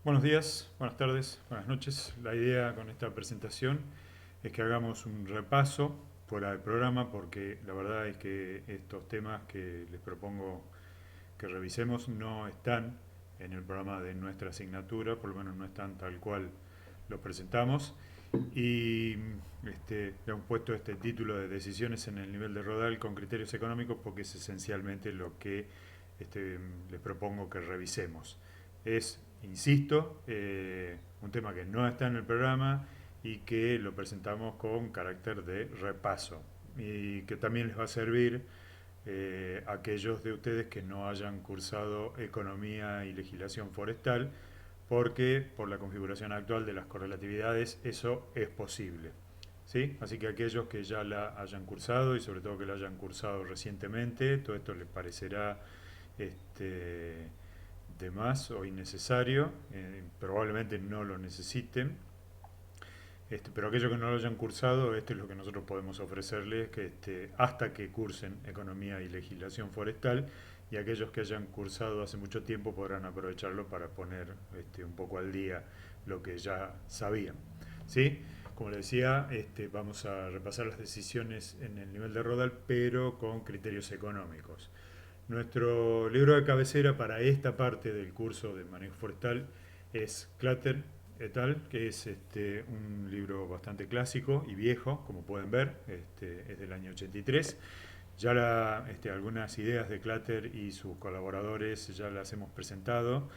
Buenos días, buenas tardes, buenas noches. La idea con esta presentación es que hagamos un repaso fuera del programa porque la verdad es que estos temas que les propongo que revisemos no están en el programa de nuestra asignatura, por lo menos no están tal cual los presentamos. Y le hemos puesto este título de decisiones en el nivel de Rodal con criterios económicos porque es esencialmente lo que les propongo que revisemos. Es, insisto, un tema que no está en el programa y que lo presentamos con carácter de repaso y que también les va a servir a aquellos de ustedes que no hayan cursado economía y legislación forestal, porque por la configuración actual de las correlatividades eso es posible. ¿Sí? Así que aquellos que ya la hayan cursado y sobre todo que la hayan cursado recientemente, todo esto les parecerá este, de más o innecesario, probablemente no lo necesiten, pero aquellos que no lo hayan cursado, esto es lo que nosotros podemos ofrecerles que, hasta que cursen economía y legislación forestal, y aquellos que hayan cursado hace mucho tiempo podrán aprovecharlo para poner un poco al día lo que ya sabían. ¿Sí? Como les decía, vamos a repasar las decisiones en el nivel de Rodal, pero con criterios económicos. Nuestro libro de cabecera para esta parte del curso de manejo forestal es Clutter et al., que es un libro bastante clásico y viejo, como pueden ver, es del año 83. Algunas ideas de Clutter y sus colaboradores ya las hemos presentado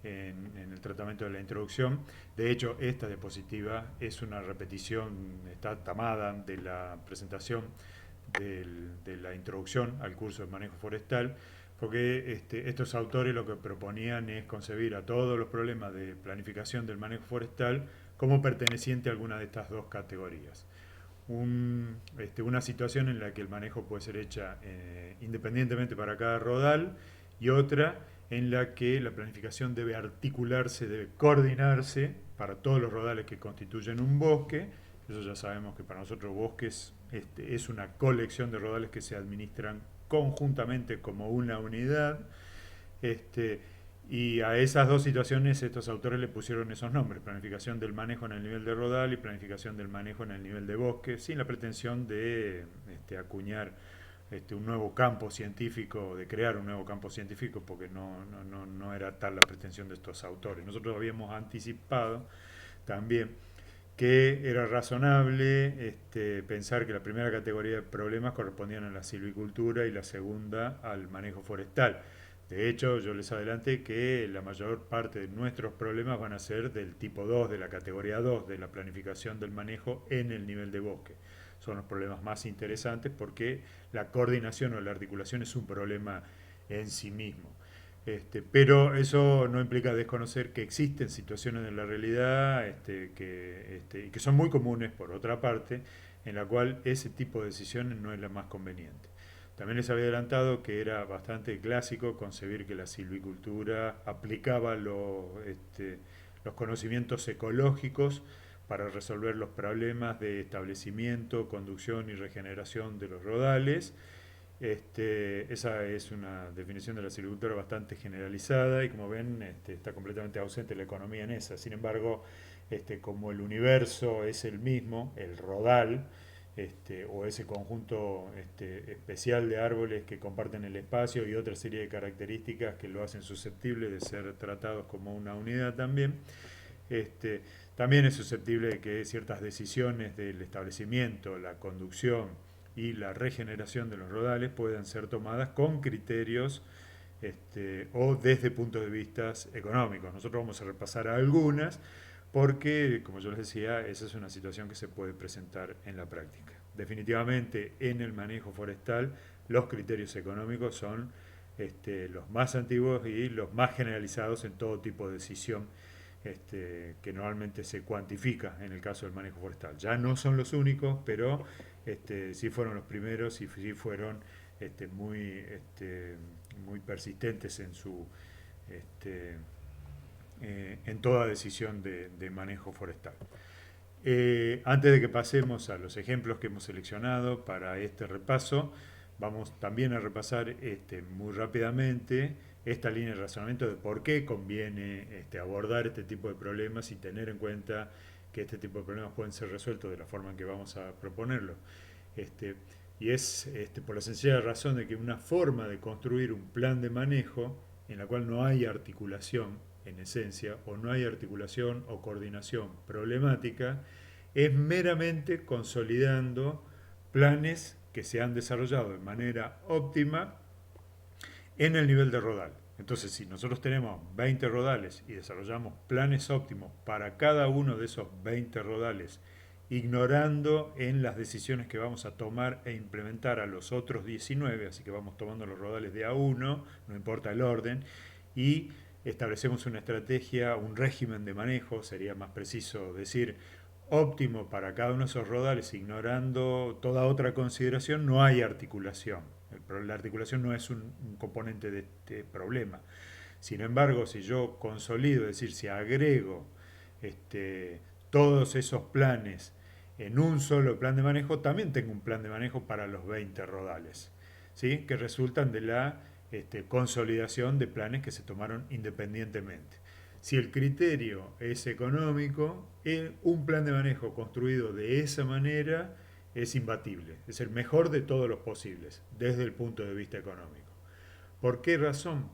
en el tratamiento de la introducción. De hecho, esta diapositiva es una repetición, está tomada de la presentación de la introducción al curso de manejo forestal, porque estos autores lo que proponían es concebir a todos los problemas de planificación del manejo forestal como perteneciente a alguna de estas dos categorías. Una situación en la que el manejo puede ser hecha independientemente para cada rodal y otra en la que la planificación debe articularse, debe coordinarse para todos los rodales que constituyen un bosque. Eso ya sabemos que para nosotros bosques es una colección de rodales que se administran conjuntamente como una unidad. Este, y a esas dos situaciones estos autores le pusieron esos nombres: planificación del manejo en el nivel de rodal y planificación del manejo en el nivel de bosque, sin la pretensión de acuñar un nuevo campo científico, de crear un nuevo campo científico, porque no era tal la pretensión de estos autores. Nosotros habíamos anticipado también que era razonable pensar que la primera categoría de problemas correspondían a la silvicultura y la segunda al manejo forestal. De hecho, yo les adelanté que la mayor parte de nuestros problemas van a ser del tipo 2, de la categoría 2, de la planificación del manejo en el nivel de bosque. Son los problemas más interesantes porque la coordinación o la articulación es un problema en sí mismo. Pero eso no implica desconocer que existen situaciones en la realidad y que son muy comunes, por otra parte, en la cual ese tipo de decisiones no es la más conveniente. También les había adelantado que era bastante clásico concebir que la silvicultura aplicaba los conocimientos ecológicos para resolver los problemas de establecimiento, conducción y regeneración de los rodales. Esa es una definición de la silvicultura bastante generalizada y, como ven, está completamente ausente la economía en esa. Sin embargo, como el universo es el mismo, el rodal, o ese conjunto especial de árboles que comparten el espacio y otra serie de características que lo hacen susceptible de ser tratados como una unidad también, este, también es susceptible de que ciertas decisiones del establecimiento, la conducción y la regeneración de los rodales puedan ser tomadas con criterios o desde puntos de vista económicos. Nosotros vamos a repasar algunas porque, como yo les decía, esa es una situación que se puede presentar en la práctica. Definitivamente, en el manejo forestal, los criterios económicos son los más antiguos y los más generalizados en todo tipo de decisión que normalmente se cuantifica en el caso del manejo forestal. Ya no son los únicos, pero sí fueron los primeros y sí fueron muy persistentes este, en toda decisión de manejo forestal. Antes de que pasemos a los ejemplos que hemos seleccionado para este repaso, vamos también a repasar muy rápidamente esta línea de razonamiento de por qué conviene abordar este tipo de problemas y tener en cuenta que este tipo de problemas pueden ser resueltos de la forma en que vamos a proponerlo. Este, y es por la sencilla razón de que una forma de construir un plan de manejo en la cual no hay articulación en esencia, o no hay articulación o coordinación problemática, es meramente consolidando planes que se han desarrollado de manera óptima en el nivel de rodal. Entonces, si nosotros tenemos 20 rodales y desarrollamos planes óptimos para cada uno de esos 20 rodales, ignorando en las decisiones que vamos a tomar e implementar a los otros 19, así que vamos tomando los rodales de a uno, no importa el orden, y establecemos una estrategia, un régimen de manejo, sería más preciso decir, óptimo para cada uno de esos rodales, ignorando toda otra consideración, no hay articulación. La articulación no es un componente de este problema. Sin embargo, si yo consolido, es decir, si agrego todos esos planes en un solo plan de manejo, también tengo un plan de manejo para los 20 rodales, ¿sí? Que resultan de la consolidación de planes que se tomaron independientemente. Si el criterio es económico, un plan de manejo construido de esa manera es imbatible, es el mejor de todos los posibles desde el punto de vista económico. ¿Por qué razón?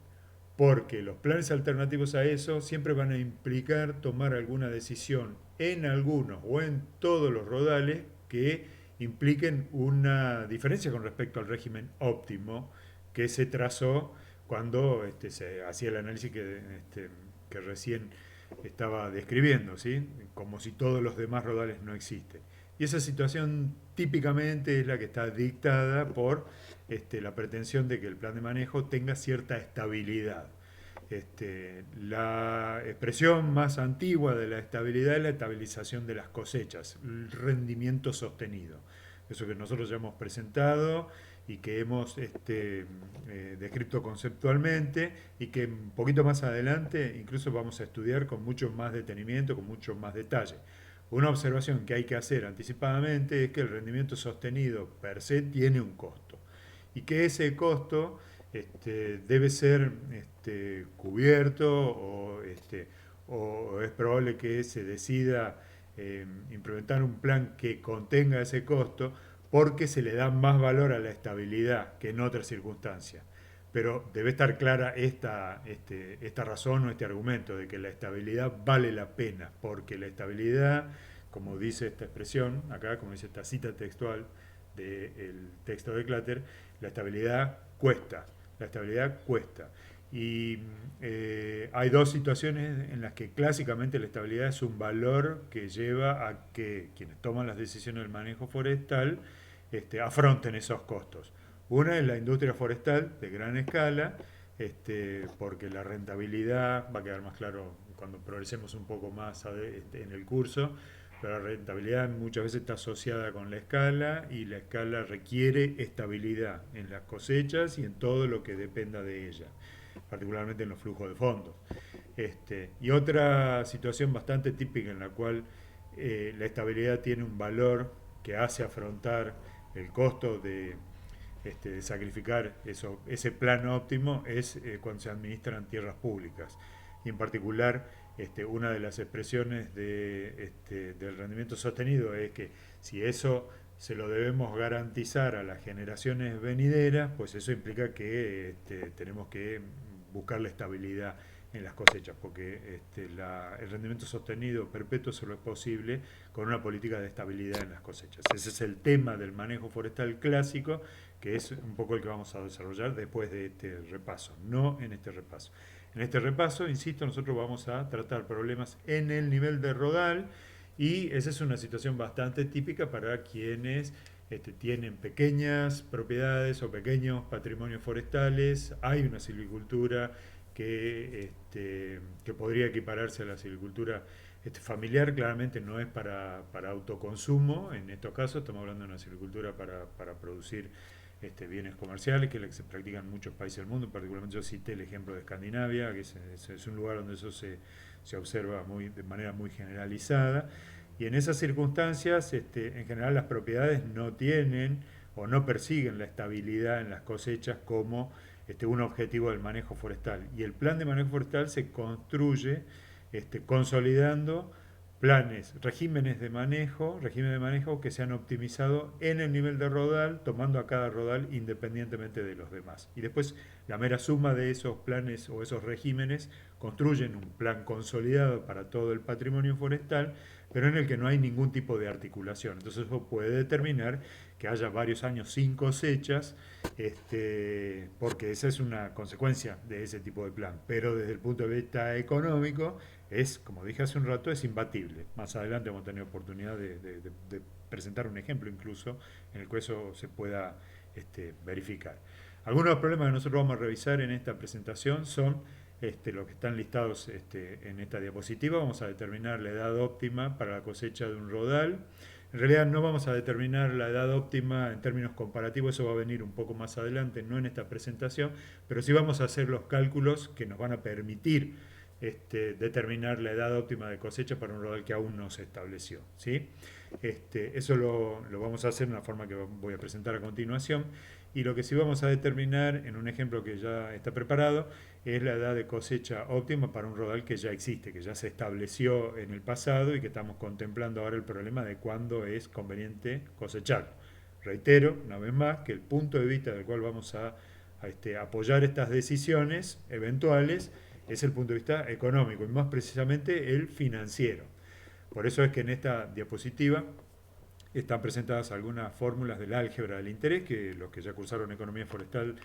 Porque los planes alternativos a eso siempre van a implicar tomar alguna decisión en algunos o en todos los rodales que impliquen una diferencia con respecto al régimen óptimo que se trazó cuando se hacía el análisis que recién estaba describiendo, ¿sí? Como si todos los demás rodales no existen. Y esa situación típicamente es la que está dictada por la pretensión de que el plan de manejo tenga cierta estabilidad. La expresión más antigua de la estabilidad es la estabilización de las cosechas, el rendimiento sostenido. Eso que nosotros ya hemos presentado y que hemos descrito conceptualmente y que un poquito más adelante incluso vamos a estudiar con mucho más detenimiento, con mucho más detalle. Una observación que hay que hacer anticipadamente es que el rendimiento sostenido per se tiene un costo y que ese costo debe ser cubierto o es probable que se decida implementar un plan que contenga ese costo porque se le da más valor a la estabilidad que en otras circunstancias. Pero debe estar clara esta razón o este argumento de que la estabilidad vale la pena, porque la estabilidad, como dice esta expresión, acá, como dice esta cita textual del texto de Clutter, la estabilidad cuesta, la estabilidad cuesta. Y hay dos situaciones en las que clásicamente la estabilidad es un valor que lleva a que quienes toman las decisiones del manejo forestal afronten esos costos. Una es la industria forestal de gran escala, porque la rentabilidad, va a quedar más claro cuando progresemos un poco más en el curso, pero la rentabilidad muchas veces está asociada con la escala y la escala requiere estabilidad en las cosechas y en todo lo que dependa de ella, particularmente en los flujos de fondos. Y otra situación bastante típica en la cual la estabilidad tiene un valor que hace afrontar el costo de sacrificar ese plan óptimo es cuando se administran tierras públicas. Y en particular, una de las expresiones del rendimiento sostenido es que si eso se lo debemos garantizar a las generaciones venideras, pues eso implica que tenemos que buscar la estabilidad en las cosechas, porque el rendimiento sostenido perpetuo solo es posible con una política de estabilidad en las cosechas. Ese es el tema del manejo forestal clásico, que es un poco el que vamos a desarrollar después de este repaso, no en este repaso. En este repaso, insisto, nosotros vamos a tratar problemas en el nivel de rodal y esa es una situación bastante típica para quienes tienen pequeñas propiedades o pequeños patrimonios forestales. Hay una silvicultura que podría equipararse a la silvicultura familiar, claramente no es para autoconsumo, en estos casos estamos hablando de una silvicultura para producir bienes comerciales, que es la que se practica en muchos países del mundo, particularmente yo cité el ejemplo de Escandinavia, que es un lugar donde eso se observa de manera muy generalizada, y en esas circunstancias, en general las propiedades no tienen o no persiguen la estabilidad en las cosechas como un objetivo del manejo forestal. Y el plan de manejo forestal se construye consolidando regímenes de manejo que se han optimizado en el nivel de rodal, tomando a cada rodal independientemente de los demás. Y después la mera suma de esos planes o esos regímenes construyen un plan consolidado para todo el patrimonio forestal, pero en el que no hay ningún tipo de articulación. Entonces eso puede determinar que haya varios años sin cosechas, porque esa es una consecuencia de ese tipo de plan. Pero desde el punto de vista económico, como dije hace un rato, es imbatible. Más adelante vamos a tener oportunidad de presentar un ejemplo incluso en el que eso se pueda verificar. Algunos de los problemas que nosotros vamos a revisar en esta presentación son los que están listados en esta diapositiva. Vamos a determinar la edad óptima para la cosecha de un rodal. En realidad no vamos a determinar la edad óptima en términos comparativos, eso va a venir un poco más adelante, no en esta presentación, pero sí vamos a hacer los cálculos que nos van a permitir determinar la edad óptima de cosecha para un rodal que aún no se estableció, ¿sí? Eso lo vamos a hacer de una forma que voy a presentar a continuación. Y lo que sí vamos a determinar en un ejemplo que ya está preparado es la edad de cosecha óptima para un rodal que ya existe, que ya se estableció en el pasado y que estamos contemplando ahora el problema de cuándo es conveniente cosechar. Reitero una vez más que el punto de vista del cual vamos a apoyar estas decisiones eventuales es el punto de vista económico y más precisamente el financiero. Por eso es que en esta diapositiva están presentadas algunas fórmulas del álgebra del interés que los que ya cursaron economía forestal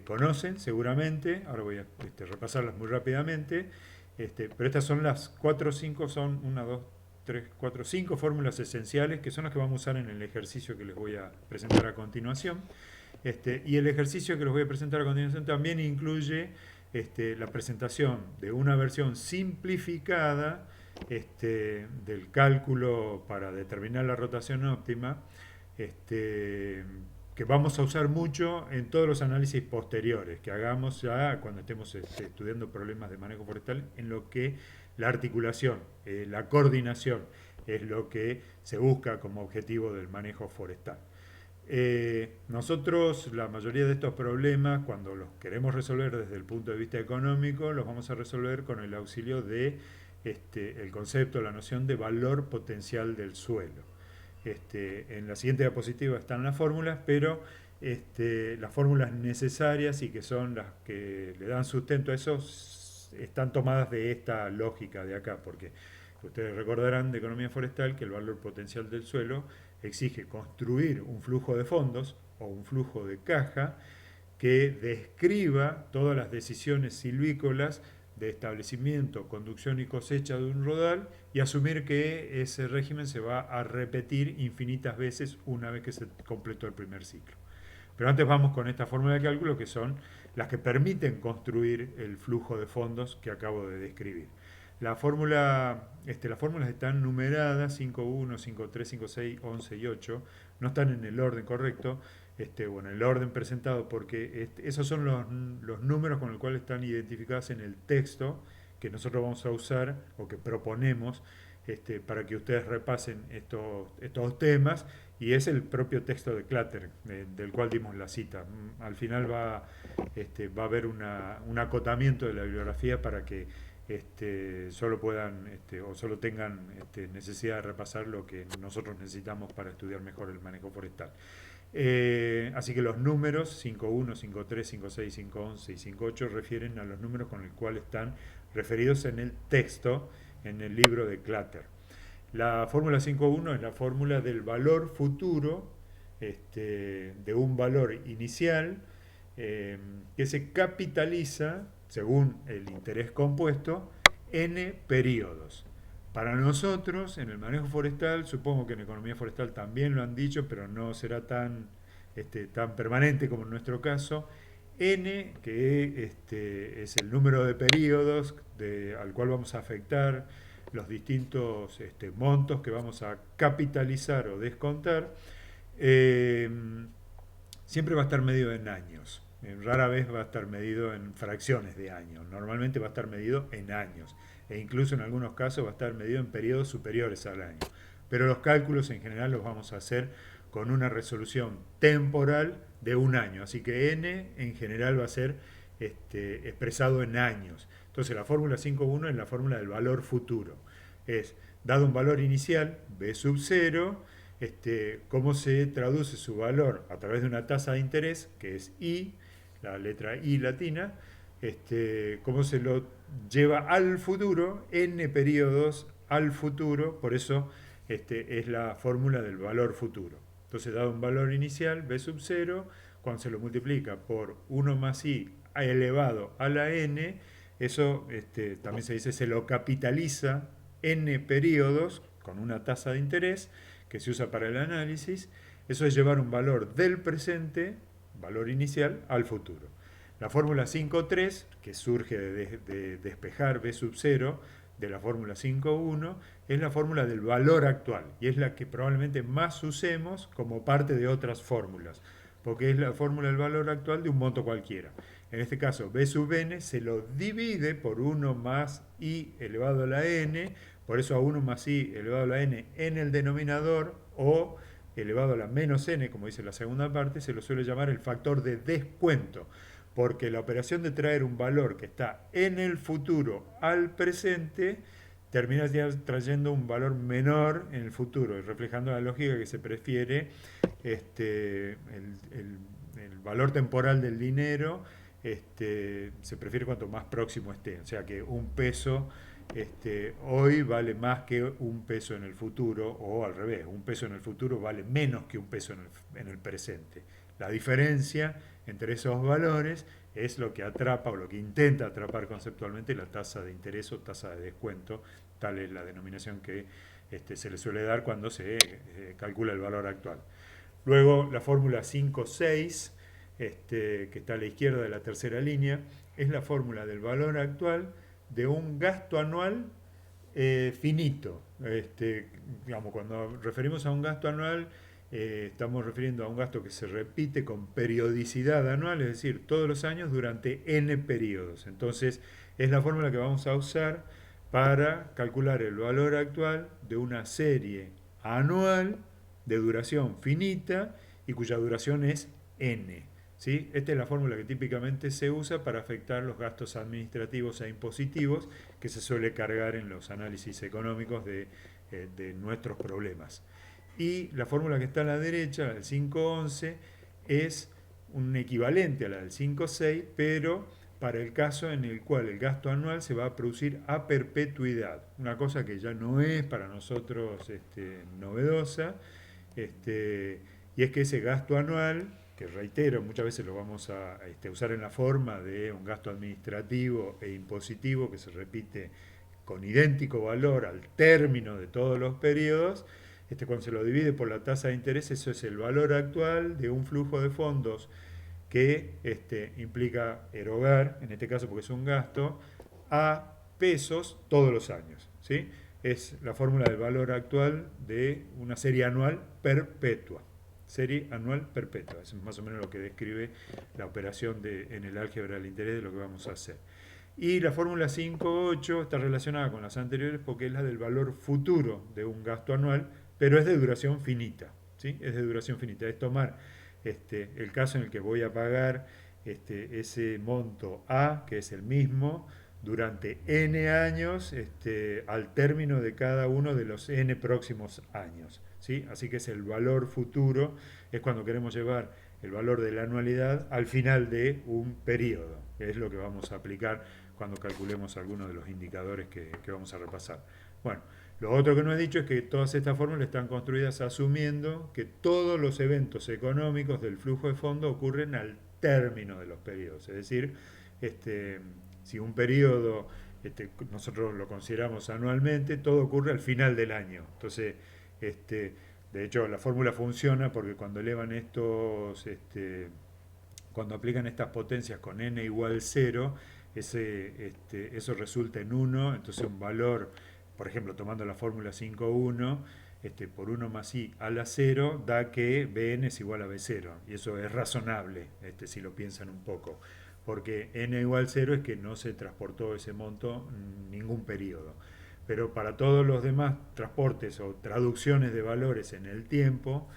conocen seguramente. Ahora voy a repasarlas muy rápidamente. Pero estas son las 4 o 5, son 1, 2, 3, 4, 5 fórmulas esenciales que son las que vamos a usar en el ejercicio que les voy a presentar a continuación. Y el ejercicio que les voy a presentar a continuación también incluye la presentación de una versión simplificada del cálculo para determinar la rotación óptima, que vamos a usar mucho en todos los análisis posteriores que hagamos ya cuando estemos estudiando problemas de manejo forestal, en lo que la articulación, la coordinación es lo que se busca como objetivo del manejo forestal. Nosotros la mayoría de estos problemas, cuando los queremos resolver desde el punto de vista económico, los vamos a resolver con el auxilio de el concepto, la noción de valor potencial del suelo. En la siguiente diapositiva están las fórmulas, pero las fórmulas necesarias y que son las que le dan sustento a eso están tomadas de esta lógica de acá, porque ustedes recordarán de economía forestal que el valor potencial del suelo exige construir un flujo de fondos o un flujo de caja que describa todas las decisiones silvícolas de establecimiento, conducción y cosecha de un rodal y asumir que ese régimen se va a repetir infinitas veces una vez que se completó el primer ciclo. Pero antes vamos con esta fórmula de cálculo que son las que permiten construir el flujo de fondos que acabo de describir. Las fórmulas están numeradas 5.1, 5.3, 5.6, 11 y 8. No están en el orden correcto, o en el orden presentado, porque esos son los números con los cuales están identificadas en el texto que nosotros vamos a usar o que proponemos para que ustedes repasen estos temas, y es el propio texto de Clutter, del cual dimos la cita. Al final va a haber un acotamiento de la bibliografía para que solo puedan o solo tengan necesidad de repasar lo que nosotros necesitamos para estudiar mejor el manejo forestal. Así que los números 5.1, 5.3, 5.6, 5.11 y 5.8 refieren a los números con los cuales están referidos en el texto, en el libro de Clutter. La fórmula 5.1 es la fórmula del valor futuro de un valor inicial que se capitaliza según el interés compuesto n periodos. Para nosotros, en el manejo forestal, supongo que en economía forestal también lo han dicho, pero no será tan permanente como en nuestro caso, n, que es el número de periodos al cual vamos a afectar los distintos montos que vamos a capitalizar o descontar, siempre va a estar medido en años. Rara vez va a estar medido en fracciones de años. Normalmente va a estar medido en años. E incluso en algunos casos va a estar medido en periodos superiores al año. Pero los cálculos en general los vamos a hacer con una resolución temporal de un año. Así que n en general va a ser expresado en años. Entonces la fórmula 5.1 es la fórmula del valor futuro. Es, dado un valor inicial, b sub 0, cómo se traduce su valor a través de una tasa de interés, que es i, la letra i latina, cómo se lo lleva al futuro, n periodos al futuro, por eso es la fórmula del valor futuro. Entonces, dado un valor inicial, b sub 0, cuando se lo multiplica por 1 más i elevado a la n, eso también se dice, se lo capitaliza n periodos con una tasa de interés que se usa para el análisis. Eso es llevar un valor del presente, valor inicial, al futuro. La fórmula 5.3, que surge de despejar b sub 0 de la fórmula 5.1, es la fórmula del valor actual y es la que probablemente más usemos como parte de otras fórmulas, porque es la fórmula del valor actual de un monto cualquiera. En este caso, b sub n se lo divide por 1 más i elevado a la n, por eso a 1 más i elevado a la n en el denominador o elevado a la menos n, como dice la segunda parte, se lo suele llamar el factor de descuento, porque la operación de traer un valor que está en el futuro al presente termina trayendo un valor menor en el futuro, y reflejando la lógica que se prefiere el valor temporal del dinero, se prefiere cuanto más próximo esté. O sea que un peso hoy vale más que un peso en el futuro, o al revés, un peso en el futuro vale menos que un peso en el presente. La diferencia entre esos valores es lo que atrapa o lo que intenta atrapar conceptualmente la tasa de interés o tasa de descuento, tal es la denominación que se le suele dar cuando se calcula el valor actual. Luego la fórmula 5.6, que está a la izquierda de la tercera línea, es la fórmula del valor actual de un gasto anual finito. Digamos, cuando referimos a un gasto anual, estamos refiriendo a un gasto que se repite con periodicidad anual, es decir, todos los años durante n periodos. Entonces, es la fórmula que vamos a usar para calcular el valor actual de una serie anual de duración finita y cuya duración es n. ¿Sí? Esta es la fórmula que típicamente se usa para afectar los gastos administrativos e impositivos que se suele cargar en los análisis económicos de nuestros problemas. Y la fórmula que está a la derecha, la del 5.11, es un equivalente a la del 5.6, pero para el caso en el cual el gasto anual se va a producir a perpetuidad, una cosa que ya no es para nosotros novedosa, y es que ese gasto anual, que reitero, muchas veces lo vamos a usar en la forma de un gasto administrativo e impositivo que se repite con idéntico valor al término de todos los periodos, cuando se lo divide por la tasa de interés, eso es el valor actual de un flujo de fondos que implica erogar, en este caso porque es un gasto, a pesos todos los años. ¿Sí? Es la fórmula del valor actual de una serie anual perpetua. Serie anual perpetua. Es más o menos lo que describe la operación en el álgebra del interés de lo que vamos a hacer. Y la fórmula 5.8 está relacionada con las anteriores porque es la del valor futuro de un gasto anual, pero es de duración finita. ¿Sí? Es de duración finita. Es tomar el caso en el que voy a pagar ese monto A, que es el mismo, durante n años al término de cada uno de los n próximos años. ¿Sí? Así que es el valor futuro, es cuando queremos llevar el valor de la anualidad al final de un periodo, que es lo que vamos a aplicar cuando calculemos algunos de los indicadores que vamos a repasar. Bueno, lo otro que no he dicho es que todas estas fórmulas están construidas asumiendo que todos los eventos económicos del flujo de fondo ocurren al término de los periodos. Es decir, si un periodo nosotros lo consideramos anualmente, todo ocurre al final del año. Entonces, de hecho, la fórmula funciona porque cuando elevan cuando aplican estas potencias con n igual 0, eso resulta en 1, entonces un valor, por ejemplo, tomando la fórmula 5.1, por 1 más i a la 0, da que bn es igual a b0, y eso es razonable, si lo piensan un poco, porque n igual 0 es que no se transportó ese monto ningún periodo. Pero para todos los demás transportes o traducciones de valores en el tiempo,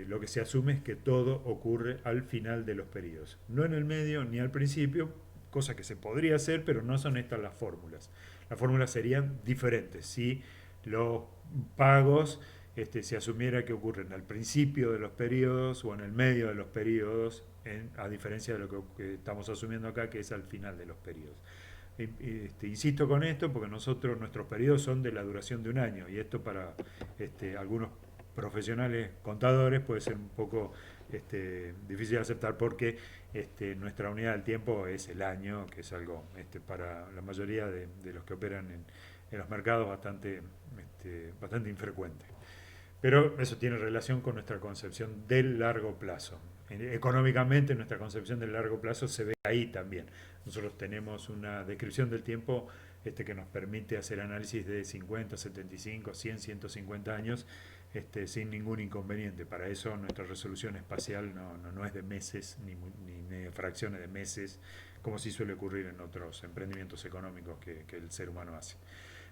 lo que se asume es que todo ocurre al final de los periodos, no en el medio ni al principio, cosa que se podría hacer, pero no son estas las fórmulas. Las fórmulas serían diferentes si los pagos se asumiera que ocurren al principio de los periodos o en el medio de los periodos, a diferencia de lo que estamos asumiendo acá, que es al final de los periodos. Insisto con esto porque nuestros periodos son de la duración de un año y esto para algunos profesionales contadores puede ser un poco difícil de aceptar porque nuestra unidad del tiempo es el año, que es algo para la mayoría de los que operan en los mercados bastante infrecuente. Pero eso tiene relación con nuestra concepción del largo plazo. Económicamente nuestra concepción del largo plazo se ve ahí también. Nosotros tenemos una descripción del tiempo que nos permite hacer análisis de 50, 75, 100, 150 años sin ningún inconveniente. Para eso nuestra resolución espacial no es de meses ni fracciones de meses, como sí suele ocurrir en otros emprendimientos económicos que el ser humano hace.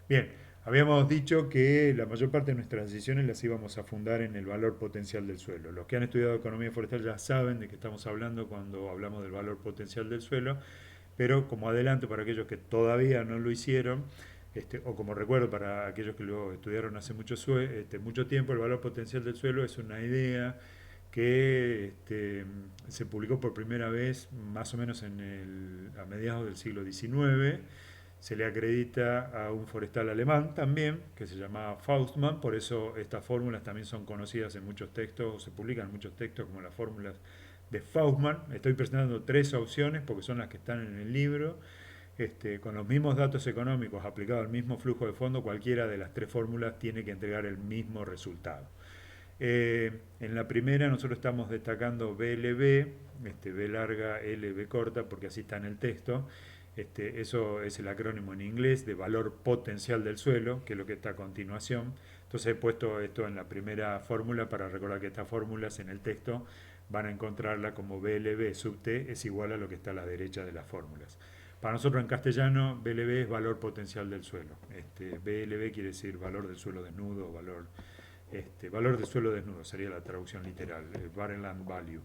Bien, habíamos dicho que la mayor parte de nuestras decisiones las íbamos a fundar en el valor potencial del suelo. Los que han estudiado economía forestal ya saben de qué estamos hablando cuando hablamos del valor potencial del suelo, pero como adelanto para aquellos que todavía no lo hicieron, o como recuerdo para aquellos que lo estudiaron hace mucho tiempo, el valor potencial del suelo es una idea que se publicó por primera vez más o menos a mediados del siglo XIX. Se le acredita a un forestal alemán también, que se llamaba Faustmann, por eso estas fórmulas también son conocidas en muchos textos, o se publican en muchos textos como las fórmulas de Faustmann. Estoy presentando tres opciones porque son las que están en el libro. Con los mismos datos económicos aplicados al mismo flujo de fondo, cualquiera de las tres fórmulas tiene que entregar el mismo resultado. En la primera nosotros estamos destacando BLB, B larga, L, B corta, porque así está en el texto. Eso es el acrónimo en inglés de valor potencial del suelo, que es lo que está a continuación. Entonces he puesto esto en la primera fórmula para recordar que estas fórmulas en el texto van a encontrarla como BLB sub T es igual a lo que está a la derecha de las fórmulas. Para nosotros en castellano, BLB es valor potencial del suelo. BLB quiere decir valor del suelo desnudo, valor del suelo desnudo, sería la traducción literal, Barrenland Value.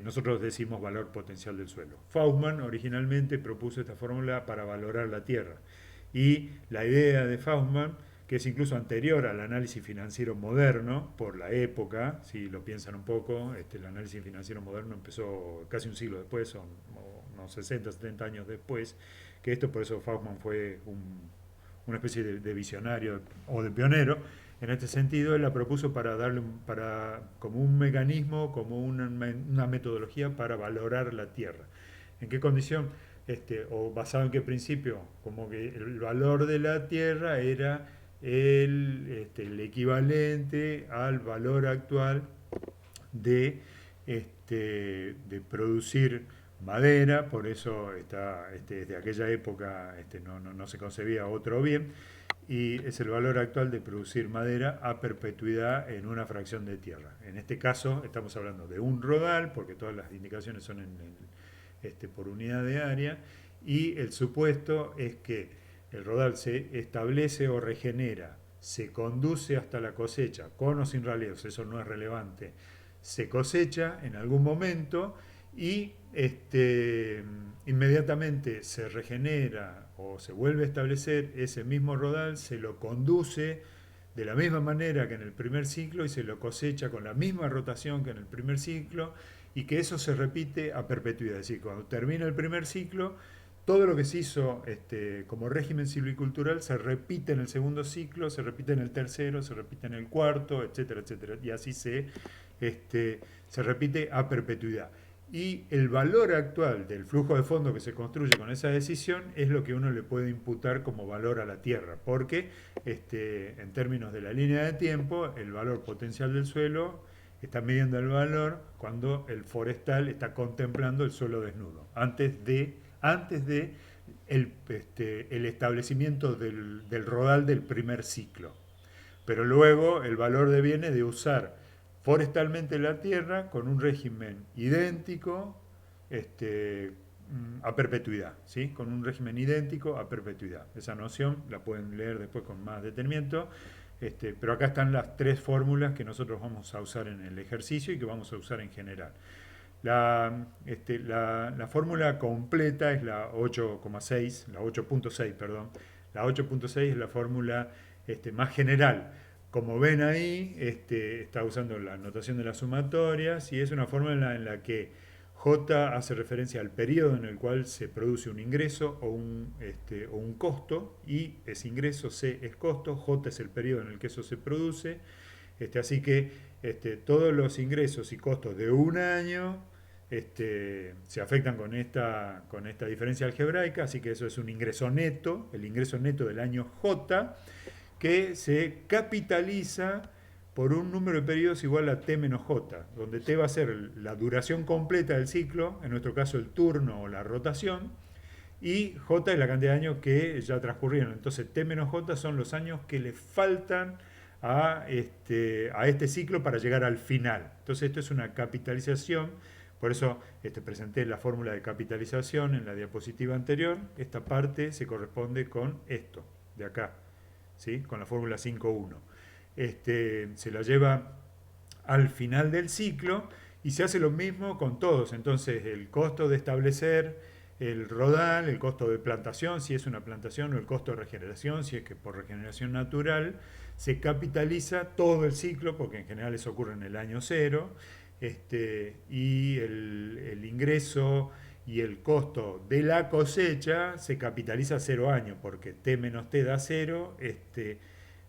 Nosotros decimos valor potencial del suelo. Faustmann originalmente propuso esta fórmula para valorar la tierra. Y la idea de Faustmann, que es incluso anterior al análisis financiero moderno, por la época, si lo piensan un poco, el análisis financiero moderno empezó casi un siglo después, o unos 60, 70 años después, que esto por eso Faustmann fue una especie de visionario o de pionero. En este sentido, él la propuso como un mecanismo, como una metodología para valorar la tierra. ¿En qué condición? O basado en qué principio? Como que el valor de la tierra era el equivalente al valor actual de producir madera, por eso desde aquella época no se concebía otro bien, y es el valor actual de producir madera a perpetuidad en una fracción de tierra. En este caso estamos hablando de un rodal, porque todas las indicaciones son por unidad de área, y el supuesto es que el rodal se establece o regenera, se conduce hasta la cosecha, con o sin ralieos, eso no es relevante, se cosecha en algún momento y inmediatamente se regenera o se vuelve a establecer ese mismo rodal, se lo conduce de la misma manera que en el primer ciclo y se lo cosecha con la misma rotación que en el primer ciclo y que eso se repite a perpetuidad. Es decir, cuando termina el primer ciclo, todo lo que se hizo como régimen silvicultural se repite en el segundo ciclo, se repite en el tercero, se repite en el cuarto, etcétera, etcétera. Y así se repite a perpetuidad. Y el valor actual del flujo de fondo que se construye con esa decisión es lo que uno le puede imputar como valor a la tierra, porque en términos de la línea de tiempo, el valor potencial del suelo está midiendo el valor cuando el forestal está contemplando el suelo desnudo, antes de el establecimiento del rodal del primer ciclo. Pero luego el valor deviene de usar forestalmente la tierra con un régimen idéntico a perpetuidad, ¿sí? Con un régimen idéntico a perpetuidad. Esa noción la pueden leer después con más detenimiento pero acá están las tres fórmulas que nosotros vamos a usar en el ejercicio y que vamos a usar en general. La fórmula completa es la 8,6, la 8.6, perdón. La 8.6 es la fórmula más general. Como ven ahí, está usando la notación de las sumatorias y es una fórmula en la que J hace referencia al periodo en el cual se produce un ingreso o un costo, I es ingreso, C es costo, J es el periodo en el que eso se produce. Así que todos los ingresos y costos de un año se afectan con esta diferencia algebraica, así que eso es un ingreso neto, el ingreso neto del año J, que se capitaliza por un número de periodos igual a T menos J, donde T va a ser la duración completa del ciclo, en nuestro caso el turno o la rotación, y J es la cantidad de años que ya transcurrieron. Entonces T menos J son los años que le faltan a este ciclo para llegar al final. Entonces esto es una capitalización, por eso presenté la fórmula de capitalización en la diapositiva anterior. Esta parte se corresponde con esto, de acá, ¿sí? Con la fórmula 5.1. Se la lleva al final del ciclo y se hace lo mismo con todos. Entonces el costo de establecer el rodal, el costo de plantación, si es una plantación, o el costo de regeneración, si es que por regeneración natural, se capitaliza todo el ciclo, porque en general eso ocurre en el año cero, y el ingreso y el costo de la cosecha se capitaliza a 0 años, porque T menos T da 0,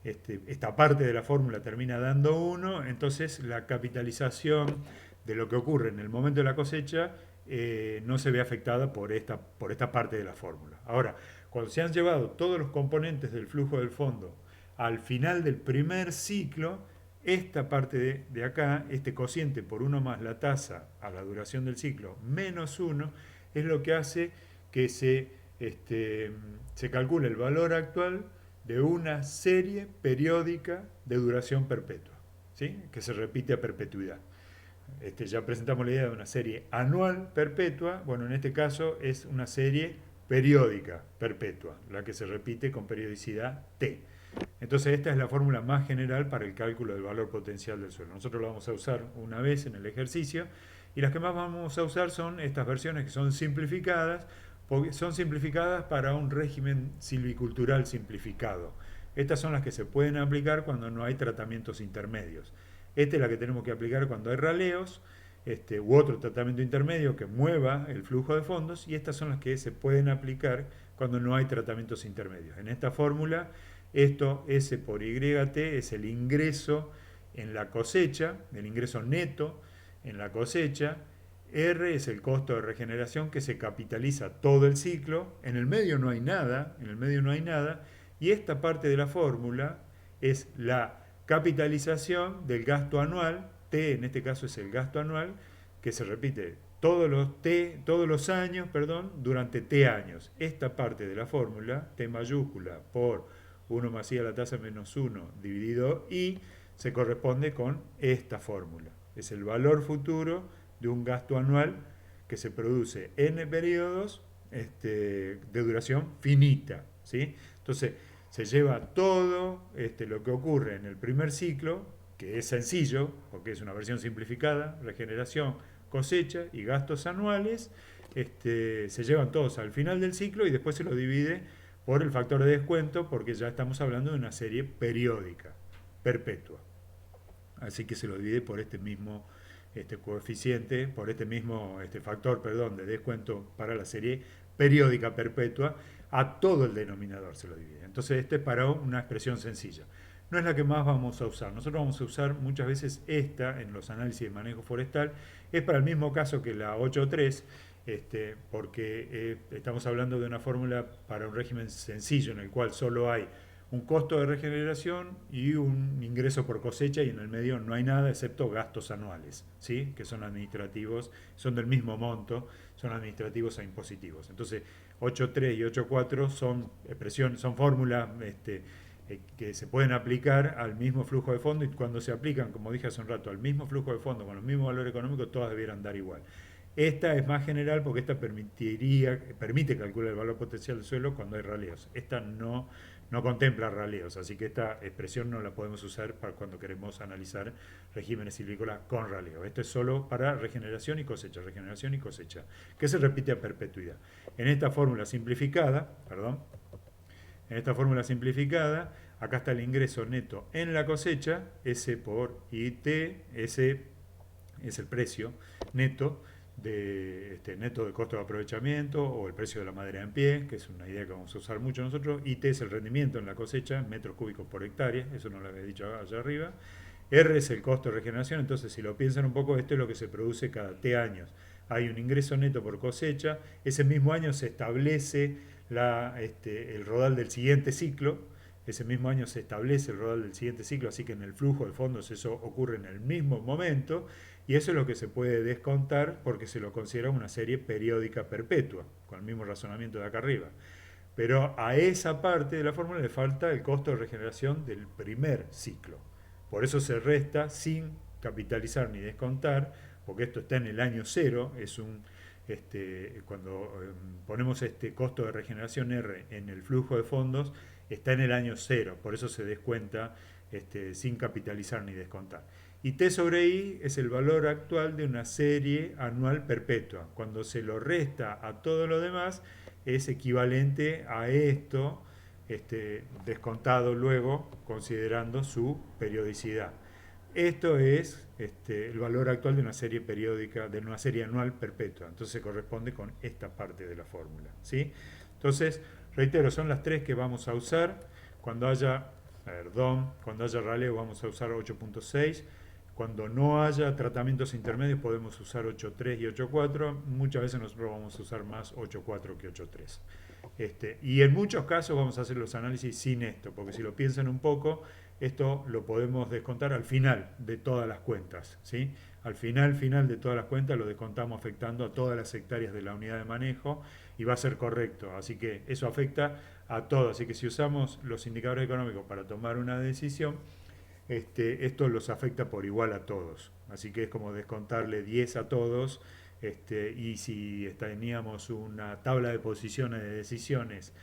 esta parte de la fórmula termina dando 1, entonces la capitalización de lo que ocurre en el momento de la cosecha no se ve afectada por esta parte de la fórmula. Ahora, cuando se han llevado todos los componentes del flujo del fondo al final del primer ciclo, esta parte de acá, este cociente por 1 más la tasa a la duración del ciclo menos 1, es lo que hace que se calcule el valor actual de una serie periódica de duración perpetua, ¿sí? Que se repite a perpetuidad. Ya presentamos la idea de una serie anual perpetua. Bueno, en este caso es una serie periódica perpetua, la que se repite con periodicidad T. Entonces esta es la fórmula más general para el cálculo del valor potencial del suelo. Nosotros lo vamos a usar una vez en el ejercicio y las que más vamos a usar son estas versiones que son simplificadas, porque son simplificadas para un régimen silvicultural simplificado. Estas son las que se pueden aplicar cuando no hay tratamientos intermedios. Esta es la que tenemos que aplicar cuando hay raleos u otro tratamiento intermedio que mueva el flujo de fondos, y estas son las que se pueden aplicar cuando no hay tratamientos intermedios. En esta fórmula, esto S por YT es el ingreso en la cosecha, el ingreso neto en la cosecha. R es el costo de regeneración que se capitaliza todo el ciclo. En el medio no hay nada, y esta parte de la fórmula es la capitalización del gasto anual. T en este caso es el gasto anual, que se repite todos los años, durante T años. Esta parte de la fórmula, T mayúscula por 1 más I a la tasa menos 1 dividido I, se corresponde con esta fórmula. Es el valor futuro de un gasto anual que se produce en periodos de duración finita, ¿sí? Entonces, se lleva todo lo que ocurre en el primer ciclo, que es sencillo, porque es una versión simplificada, regeneración, cosecha y gastos anuales, se llevan todos al final del ciclo y después se lo divide por el factor de descuento, porque ya estamos hablando de una serie periódica, perpetua. Así que se lo divide por este mismo coeficiente, por este mismo factor de descuento para la serie periódica perpetua, a todo el denominador se lo divide. Entonces este es para una expresión sencilla. No es la que más vamos a usar. Nosotros vamos a usar muchas veces esta en los análisis de manejo forestal. Es para el mismo caso que la 8.3, porque estamos hablando de una fórmula para un régimen sencillo en el cual solo hay un costo de regeneración y un ingreso por cosecha, y en el medio no hay nada excepto gastos anuales, ¿sí? Que son administrativos, son del mismo monto, son administrativos e impositivos. Entonces 8.3 y 8.4 son fórmulas que se pueden aplicar al mismo flujo de fondo, y cuando se aplican, como dije hace un rato, al mismo flujo de fondo con los mismos valores económicos, todas debieran dar igual. Esta es más general porque esta permite calcular el valor potencial del suelo cuando hay raleos. Esta no contempla raleos, así que esta expresión no la podemos usar para cuando queremos analizar regímenes silvícolas con raleo. Esto es solo para regeneración y cosecha, que se repite a perpetuidad. En esta fórmula simplificada, acá está el ingreso neto en la cosecha, S por IT, S es el precio neto neto de costo de aprovechamiento o el precio de la madera en pie, que es una idea que vamos a usar mucho nosotros. IT es el rendimiento en la cosecha, metros cúbicos por hectárea, eso no lo había dicho allá arriba. R es el costo de regeneración, entonces si lo piensan un poco, esto es lo que se produce cada T años. Hay un ingreso neto por cosecha, ese mismo año se establece el rodal del siguiente ciclo, ese mismo año se establece el rodal del siguiente ciclo, así que en el flujo de fondos eso ocurre en el mismo momento, y eso es lo que se puede descontar porque se lo considera una serie periódica perpetua, con el mismo razonamiento de acá arriba. Pero a esa parte de la fórmula le falta el costo de regeneración del primer ciclo. Por eso se resta sin capitalizar ni descontar, porque esto está en el año cero, cuando ponemos este costo de regeneración R en el flujo de fondos, está en el año cero, por eso se descuenta sin capitalizar ni descontar. Y T sobre I es el valor actual de una serie anual perpetua. Cuando se lo resta a todo lo demás, es equivalente a esto, descontado luego, considerando su periodicidad. Esto es el valor actual de una serie periódica, de una serie anual perpetua. Entonces se corresponde con esta parte de la fórmula, ¿sí? Entonces, reitero, son las tres que vamos a usar. Cuando haya raleo vamos a usar 8.6. Cuando no haya tratamientos intermedios podemos usar 8.3 y 8.4. Muchas veces nosotros vamos a usar más 8.4 que 8.3. Y en muchos casos vamos a hacer los análisis sin esto, porque si lo piensan un poco, esto lo podemos descontar al final de todas las cuentas, ¿sí? Al final de todas las cuentas lo descontamos afectando a todas las hectáreas de la unidad de manejo y va a ser correcto. Así que eso afecta a todo. Así que si usamos los indicadores económicos para tomar una decisión, esto los afecta por igual a todos. Así que es como descontarle 10 a todos. Y si teníamos una tabla de posiciones de decisiones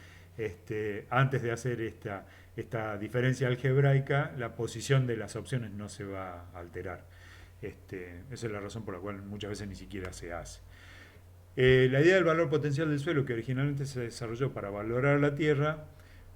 antes de hacer esta diferencia algebraica, la posición de las opciones no se va a alterar. Esa es la razón por la cual muchas veces ni siquiera se hace. La idea del valor potencial del suelo, que originalmente se desarrolló para valorar la tierra,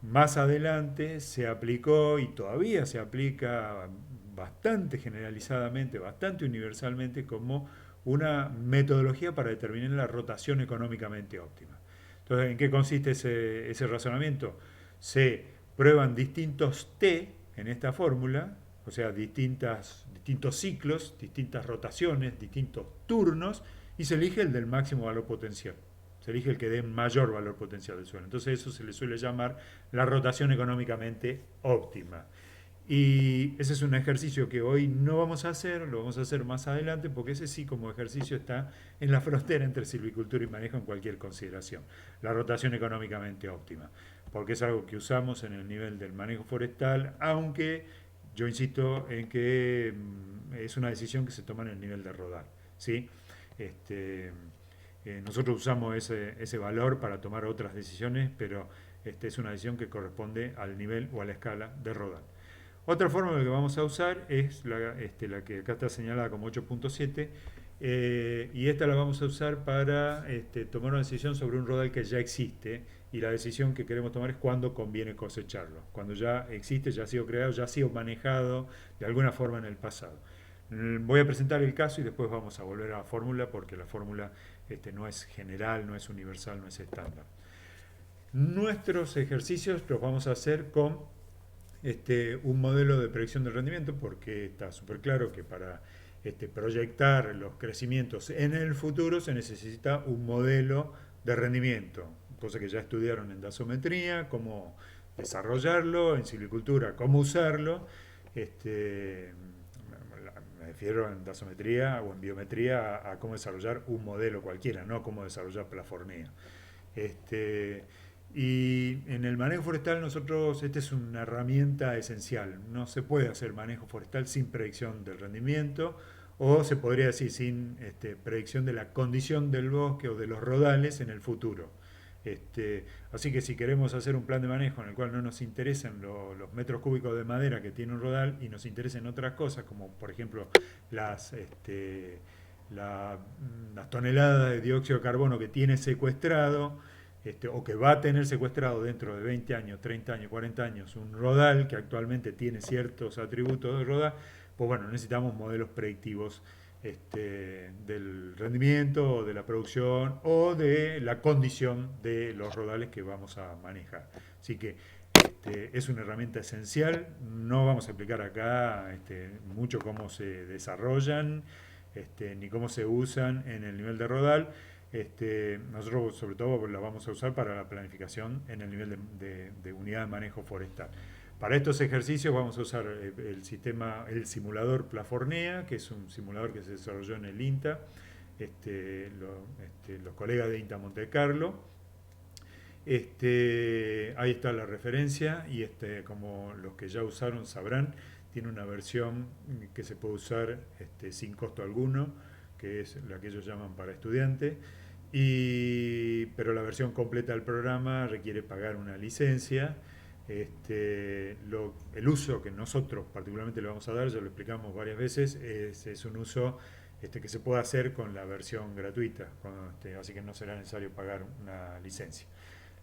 más adelante se aplicó y todavía se aplica bastante generalizadamente, bastante universalmente como una metodología para determinar la rotación económicamente óptima. Entonces, ¿en qué consiste ese razonamiento? Se prueban distintos T en esta fórmula, o sea, distintos ciclos, distintas rotaciones, distintos turnos, y se elige el del máximo valor potencial. Se elige el que dé mayor valor potencial del suelo. Entonces eso se le suele llamar la rotación económicamente óptima. Y ese es un ejercicio que hoy no vamos a hacer, lo vamos a hacer más adelante, porque ese sí como ejercicio está en la frontera entre silvicultura y manejo en cualquier consideración. La rotación económicamente óptima, porque es algo que usamos en el nivel del manejo forestal, aunque yo insisto en que es una decisión que se toma en el nivel de rodal, ¿sí? Nosotros usamos ese valor para tomar otras decisiones, pero es una decisión que corresponde al nivel o a la escala de rodal. Otra fórmula que vamos a usar es la que acá está señalada como 8.7, y esta la vamos a usar para tomar una decisión sobre un rodal que ya existe, y la decisión que queremos tomar es cuándo conviene cosecharlo, cuando ya existe, ya ha sido creado, ya ha sido manejado de alguna forma en el pasado. Voy a presentar el caso y después vamos a volver a la fórmula, porque la fórmula no es general, no es universal, no es estándar. Nuestros ejercicios los vamos a hacer con un modelo de predicción del rendimiento, porque está súper claro que para proyectar los crecimientos en el futuro se necesita un modelo de rendimiento, cosa que ya estudiaron en dasometría, cómo desarrollarlo, en silvicultura, cómo usarlo. Me refiero en dasometría o en biometría a cómo desarrollar un modelo cualquiera, no cómo desarrollar plafornea. Y en el manejo forestal nosotros, esta es una herramienta esencial. No se puede hacer manejo forestal sin predicción del rendimiento o se podría decir sin predicción de la condición del bosque o de los rodales en el futuro. Así que si queremos hacer un plan de manejo en el cual no nos interesen los metros cúbicos de madera que tiene un rodal y nos interesen otras cosas, como por ejemplo las, las toneladas de dióxido de carbono que tiene secuestrado, o que va a tener secuestrado dentro de 20 años, 30 años, 40 años, un rodal que actualmente tiene ciertos atributos de rodal, pues bueno, necesitamos modelos predictivos del rendimiento, o de la producción o de la condición de los rodales que vamos a manejar. Así que es una herramienta esencial. No vamos a explicar acá mucho cómo se desarrollan ni cómo se usan en el nivel de rodal. Nosotros sobre todo la vamos a usar para la planificación en el nivel de unidad de manejo forestal. Para estos ejercicios vamos a usar el simulador Plafornea, que es un simulador que se desarrolló en el INTA, los colegas de INTA Monte Carlo. Ahí está la referencia y como los que ya usaron sabrán, tiene una versión que se puede usar sin costo alguno, que es la que ellos llaman para estudiantes, pero la versión completa del programa requiere pagar una licencia. El uso que nosotros particularmente le vamos a dar, ya lo explicamos varias veces, es un uso que se puede hacer con la versión gratuita, así que no será necesario pagar una licencia.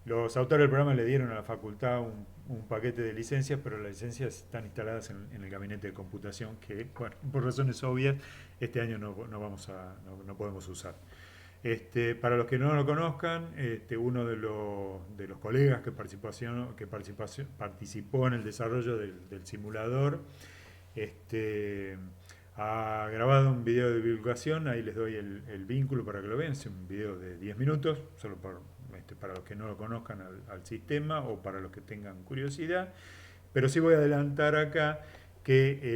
Los autores del programa le dieron a la facultad un paquete de licencias, pero las licencias están instaladas en el gabinete de computación que, bueno, por razones obvias, este año no podemos usar. Para los que no lo conozcan, uno de los colegas participó en el desarrollo del simulador, ha grabado un video de divulgación. Ahí les doy el vínculo para que lo vean. Es un video de 10 minutos, solo para los que no lo conozcan al sistema o para los que tengan curiosidad. Pero sí voy a adelantar acá que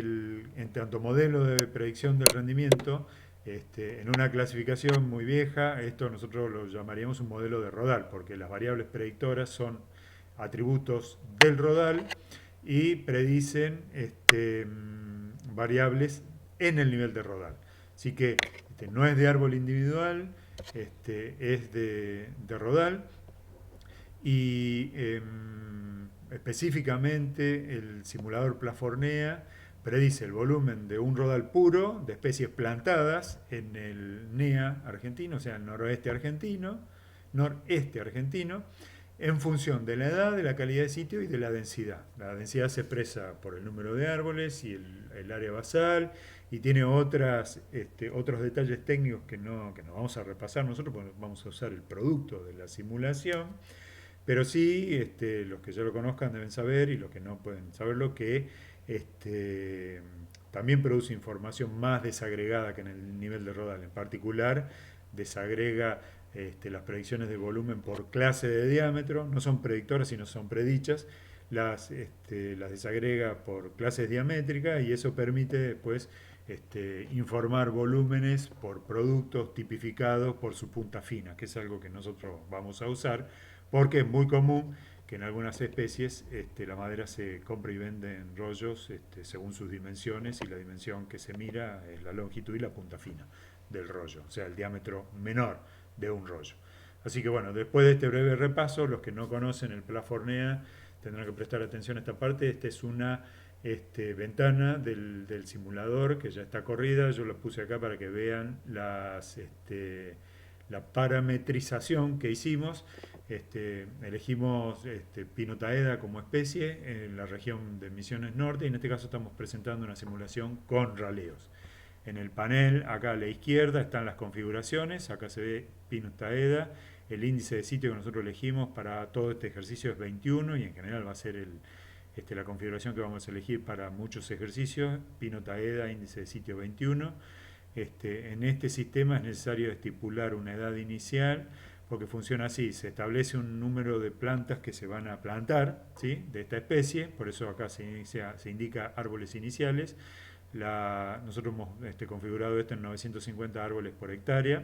en tanto modelo de predicción del rendimiento, en una clasificación muy vieja, esto nosotros lo llamaríamos un modelo de rodal, porque las variables predictoras son atributos del rodal y predicen variables en el nivel de rodal. Así que no es de árbol individual, es de rodal y específicamente el simulador Plafornea predice el volumen de un rodal puro de especies plantadas en el NEA argentino, o sea, el noreste argentino, en función de la edad, de la calidad de sitio y de la densidad. La densidad se expresa por el número de árboles y el área basal, y tiene otros detalles técnicos que no vamos a repasar nosotros, porque vamos a usar el producto de la simulación. Pero sí, los que ya lo conozcan deben saber, y los que no pueden saberlo, que también produce información más desagregada que en el nivel de rodal. En particular, desagrega las predicciones de volumen por clase de diámetro. No son predictoras, sino son predichas. Las desagrega por clases diamétricas, y eso permite después informar volúmenes por productos tipificados por su punta fina, que es algo que nosotros vamos a usar, porque es muy común que en algunas especies la madera se compra y vende en rollos según sus dimensiones, y la dimensión que se mira es la longitud y la punta fina del rollo, o sea, el diámetro menor de un rollo. Así que bueno, después de este breve repaso, los que no conocen el Plafornea tendrán que prestar atención a esta parte. Esta es una ventana del simulador que ya está corrida. Yo la puse acá para que vean la parametrización que hicimos. Elegimos Pinotaeda como especie en la región de Misiones Norte, y en este caso estamos presentando una simulación con raleos. En el panel acá a la izquierda están las configuraciones. Acá se ve Pinotaeda. El índice de sitio que nosotros elegimos para todo este ejercicio es 21, y en general va a ser la configuración que vamos a elegir para muchos ejercicios. Pinotaeda, índice de sitio 21. En este sistema es necesario estipular una edad inicial, porque funciona así: se establece un número de plantas que se van a plantar, ¿sí?, de esta especie. Por eso acá se indica árboles iniciales. Nosotros hemos configurado esto en 950 árboles por hectárea.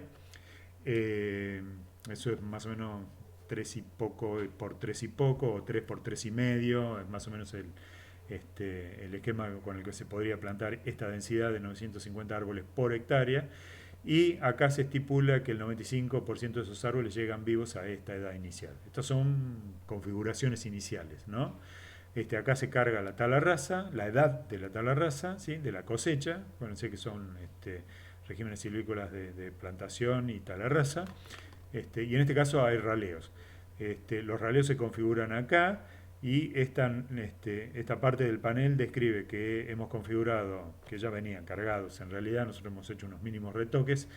Eso es más o menos 3 y poco por 3 y poco, o 3 por 3 y medio, es más o menos el esquema con el que se podría plantar esta densidad de 950 árboles por hectárea, y acá se estipula que el 95% de esos árboles llegan vivos a esta edad inicial. Estas son configuraciones iniciales, ¿no? Acá se carga la tala rasa, la edad de la tala rasa, ¿sí? De la cosecha, bueno, sé que son regímenes silvícolas de plantación y tala rasa, y en este caso hay raleos. Los raleos se configuran acá, y esta parte del panel describe que hemos configurado, que ya venían cargados, en realidad nosotros hemos hecho unos mínimos retoques,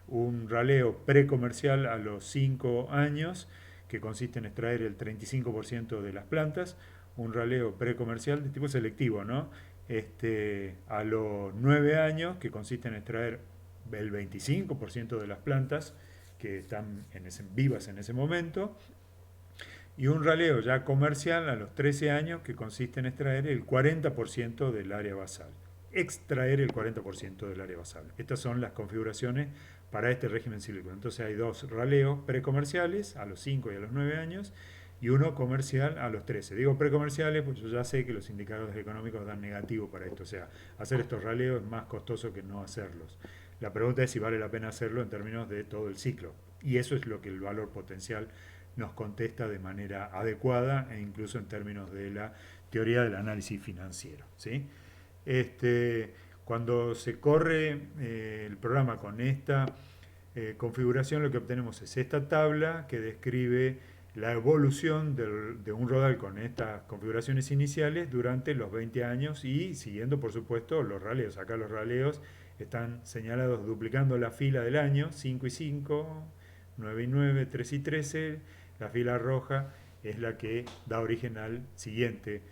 un raleo precomercial a los 5 años, que consiste en extraer el 35% de las plantas, un raleo precomercial de tipo selectivo, ¿no? A los 9 años, que consiste en extraer el 25% de las plantas que están vivas en ese momento, y un raleo ya comercial a los 13 años, que consiste en extraer el 40% del área basal. Extraer el 40% del área basal. Estas son las configuraciones para este régimen silvícola. Entonces hay dos raleos precomerciales a los 5 y a los 9 años, y uno comercial a los 13. Digo precomerciales porque yo ya sé que los indicadores económicos dan negativo para esto. O sea, hacer estos raleos es más costoso que no hacerlos. La pregunta es si vale la pena hacerlo en términos de todo el ciclo. Y eso es lo que el valor potencial nos contesta de manera adecuada, e incluso en términos de la teoría del análisis financiero, ¿sí? Cuando se corre el programa con esta configuración, lo que obtenemos es esta tabla que describe la evolución de un rodal con estas configuraciones iniciales durante los 20 años, y siguiendo, por supuesto, los raleos. Acá los raleos están señalados duplicando la fila del año, 5 y 5, 9 y 9, 3 y 13. La fila roja es la que da origen al siguiente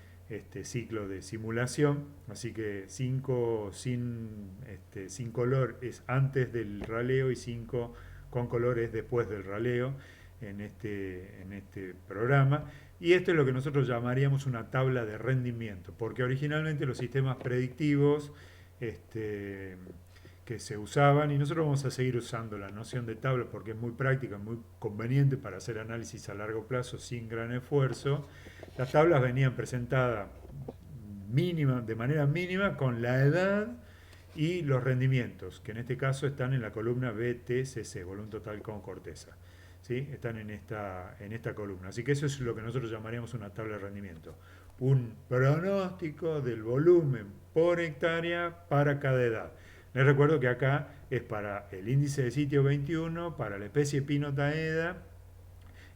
ciclo de simulación, así que 5 sin color es antes del raleo, y 5 con color es después del raleo en este programa. Y esto es lo que nosotros llamaríamos una tabla de rendimiento, porque originalmente los sistemas predictivos que se usaban, y nosotros vamos a seguir usando la noción de tabla porque es muy práctica, muy conveniente para hacer análisis a largo plazo sin gran esfuerzo. Las tablas venían presentadas de manera mínima con la edad y los rendimientos, que en este caso están en la columna BTCC, volumen total con corteza, ¿sí? Están en esta columna. Así que eso es lo que nosotros llamaríamos una tabla de rendimiento. Un pronóstico del volumen por hectárea para cada edad. Les recuerdo que acá es para el índice de sitio 21, para la especie Pinot Aeda,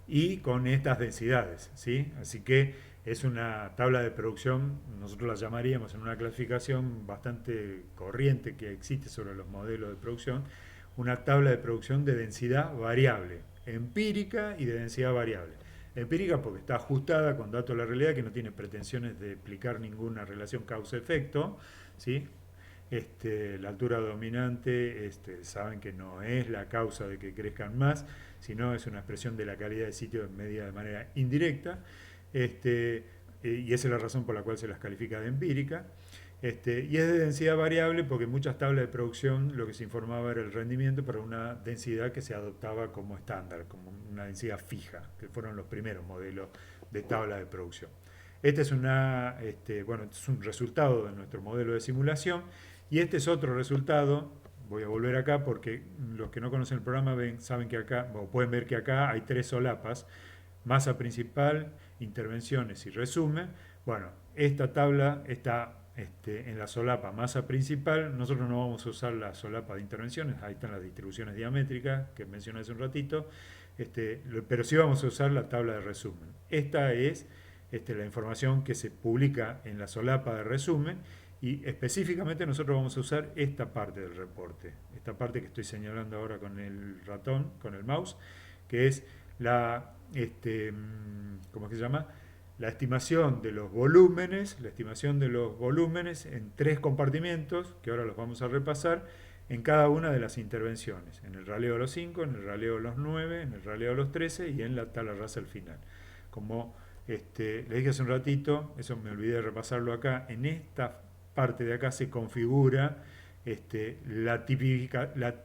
y con estas densidades, ¿sí? Así que es una tabla de producción, nosotros la llamaríamos en una clasificación bastante corriente que existe sobre los modelos de producción, una tabla de producción de densidad variable, empírica y de densidad variable. Empírica porque está ajustada con datos de la realidad, que no tiene pretensiones de explicar ninguna relación causa-efecto, ¿sí? La altura dominante, saben que no es la causa de que crezcan más, sino es una expresión de la calidad del sitio medida de manera indirecta, y esa es la razón por la cual se las califica de empírica. Y es de densidad variable porque en muchas tablas de producción lo que se informaba era el rendimiento para una densidad que se adoptaba como estándar, como una densidad fija, que fueron los primeros modelos de tabla de producción. Este es un resultado de nuestro modelo de simulación, y este es otro resultado. Voy a volver acá porque los que no conocen el programa saben que acá, o pueden ver que acá hay 3 solapas: masa principal, intervenciones y resumen. Bueno, esta tabla está en la solapa masa principal. Nosotros no vamos a usar la solapa de intervenciones, ahí están las distribuciones diamétricas que mencioné hace un ratito, pero sí vamos a usar la tabla de resumen. Esta es la información que se publica en la solapa de resumen, y específicamente nosotros vamos a usar esta parte del reporte, esta parte que estoy señalando ahora con el ratón, con el mouse, que es ¿cómo se llama? La estimación de los volúmenes, en 3 compartimentos, que ahora los vamos a repasar, en cada una de las intervenciones, en el raleo de los 5, en el raleo de los 9, en el raleo de los 13 y en la tabla rasa al final. Como les dije hace un ratito, eso me olvidé de repasarlo acá, en esta parte de acá se configura la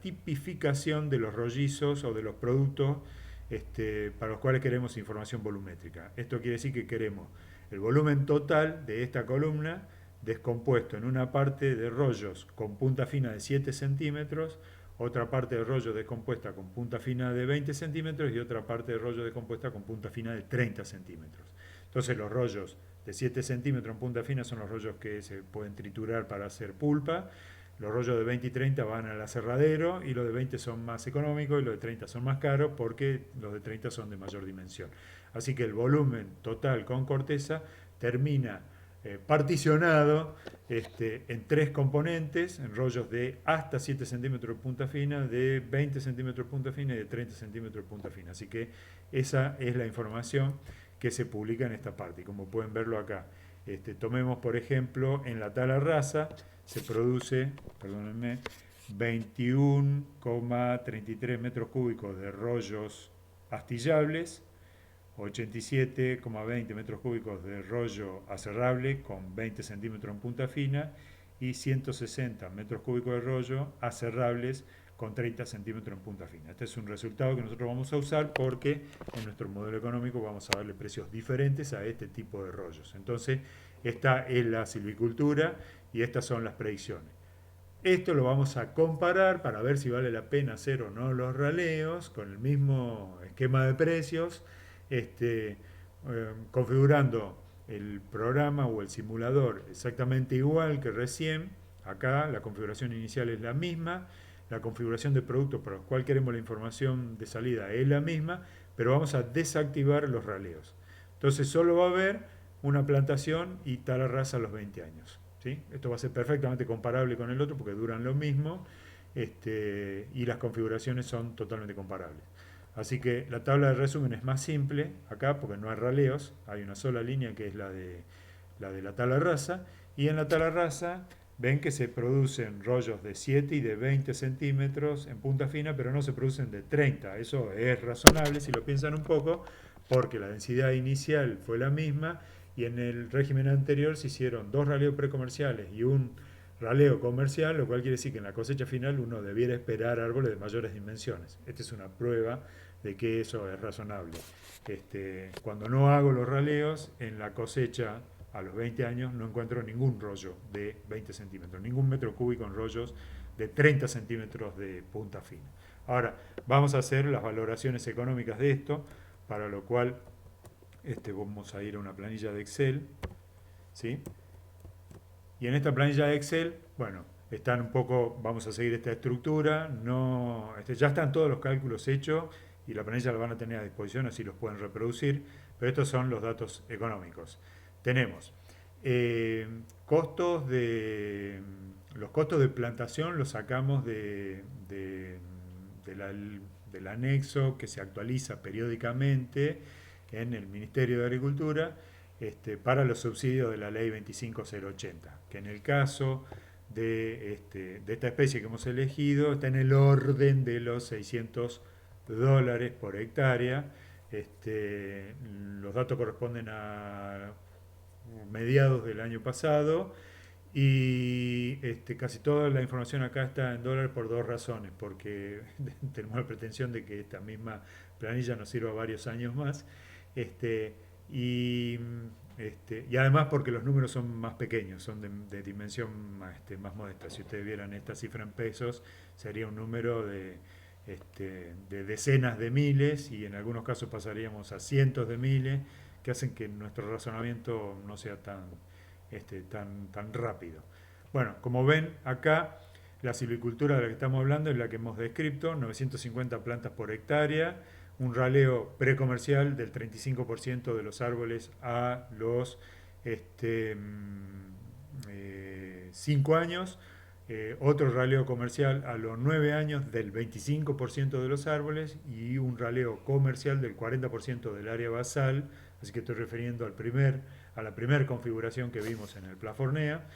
tipificación de los rollizos o de los productos para los cuales queremos información volumétrica. Esto quiere decir que queremos el volumen total de esta columna descompuesto en una parte de rollos con punta fina de 7 centímetros, otra parte de rollo descompuesta con punta fina de 20 centímetros y otra parte de rollo descompuesta con punta fina de 30 centímetros. Entonces los rollos de 7 centímetros en punta fina son los rollos que se pueden triturar para hacer pulpa. Los rollos de 20 y 30 van al aserradero y los de 20 son más económicos y los de 30 son más caros porque los de 30 son de mayor dimensión. Así que el volumen total con corteza termina particionado en tres componentes, en rollos de hasta 7 centímetros de punta fina, de 20 centímetros de punta fina y de 30 centímetros de punta fina. Así que esa es la información que se publica en esta parte. Y como pueden verlo acá, tomemos por ejemplo en la tala rasa, se produce, perdónenme, 21,33 metros cúbicos de rollos astillables, 87,20 metros cúbicos de rollo aserrable con 20 centímetros en punta fina y 160 metros cúbicos de rollo aserrables con 30 centímetros en punta fina. Este es un resultado que nosotros vamos a usar porque en nuestro modelo económico vamos a darle precios diferentes a este tipo de rollos. Entonces, esta es la silvicultura y estas son las predicciones. Esto lo vamos a comparar para ver si vale la pena hacer o no los raleos con el mismo esquema de precios, configurando el programa o el simulador exactamente igual que recién. Acá la configuración inicial es la misma, la configuración de productos para los cuales queremos la información de salida es la misma, pero vamos a desactivar los raleos. Entonces solo va a haber una plantación y tala rasa a los 20 años. ¿Sí? Esto va a ser perfectamente comparable con el otro porque duran lo mismo y las configuraciones son totalmente comparables. Así que la tabla de resumen es más simple acá porque no hay raleos, hay una sola línea que es la de la tabla rasa, y en la tabla rasa ven que se producen rollos de 7 y de 20 centímetros en punta fina, pero no se producen de 30. Eso es razonable si lo piensan un poco, porque la densidad inicial fue la misma y en el régimen anterior se hicieron dos raleos precomerciales y un raleo comercial, lo cual quiere decir que en la cosecha final uno debiera esperar árboles de mayores dimensiones. Esta es una prueba de que eso es razonable. Cuando no hago los raleos, en la cosecha a los 20 años no encuentro ningún rollo de 20 centímetros, ningún metro cúbico en rollos de 30 centímetros de punta fina. Ahora, vamos a hacer las valoraciones económicas de esto, para lo cual vamos a ir a una planilla de Excel, ¿sí? Y en esta planilla de Excel, bueno, están un poco, vamos a seguir esta estructura, no, ya están todos los cálculos hechos y la planilla la van a tener a disposición, así los pueden reproducir, pero estos son los datos económicos. Tenemos los costos de plantación los sacamos del anexo que se actualiza periódicamente en el Ministerio de Agricultura para los subsidios de la ley 25080, que en el caso de esta especie que hemos elegido está en el orden de los $600 por hectárea. Los datos corresponden a mediados del año pasado y casi toda la información acá está en dólares por dos razones, porque tenemos la pretensión de que esta misma planilla nos sirva varios años más, y además porque los números son más pequeños, son de dimensión más modesta. Si ustedes vieran esta cifra en pesos, sería un número de decenas de miles y en algunos casos pasaríamos a cientos de miles, que hacen que nuestro razonamiento no sea tan rápido. Bueno, como ven acá, la silvicultura de la que estamos hablando es la que hemos descrito, 950 plantas por hectárea, un raleo precomercial del 35% de los árboles a los 5 años, otro raleo comercial a los 9 años del 25% de los árboles y un raleo comercial del 40% del área basal, así que estoy refiriendo a la primera configuración que vimos en el Plafornea,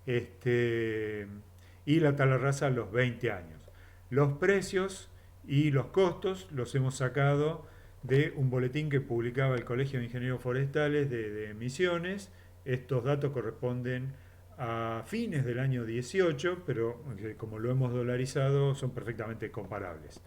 y la tala rasa a los 20 años. Los precios y los costos los hemos sacado de un boletín que publicaba el Colegio de Ingenieros Forestales de Misiones. Estos datos corresponden a fines del año 18, pero como lo hemos dolarizado son perfectamente comparables.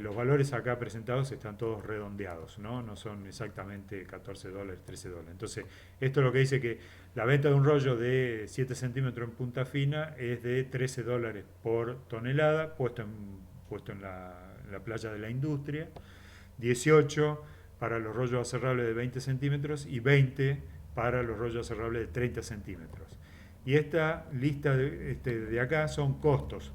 los valores acá presentados están todos redondeados, ¿no? No son exactamente $14, $13. Entonces, esto es lo que dice que la venta de un rollo de 7 centímetros en punta fina es de $13 por tonelada, puesto en la playa de la industria, 18 para los rollos aserrables de 20 centímetros y 20 para los rollos aserrables de 30 centímetros. Y esta lista de acá son costos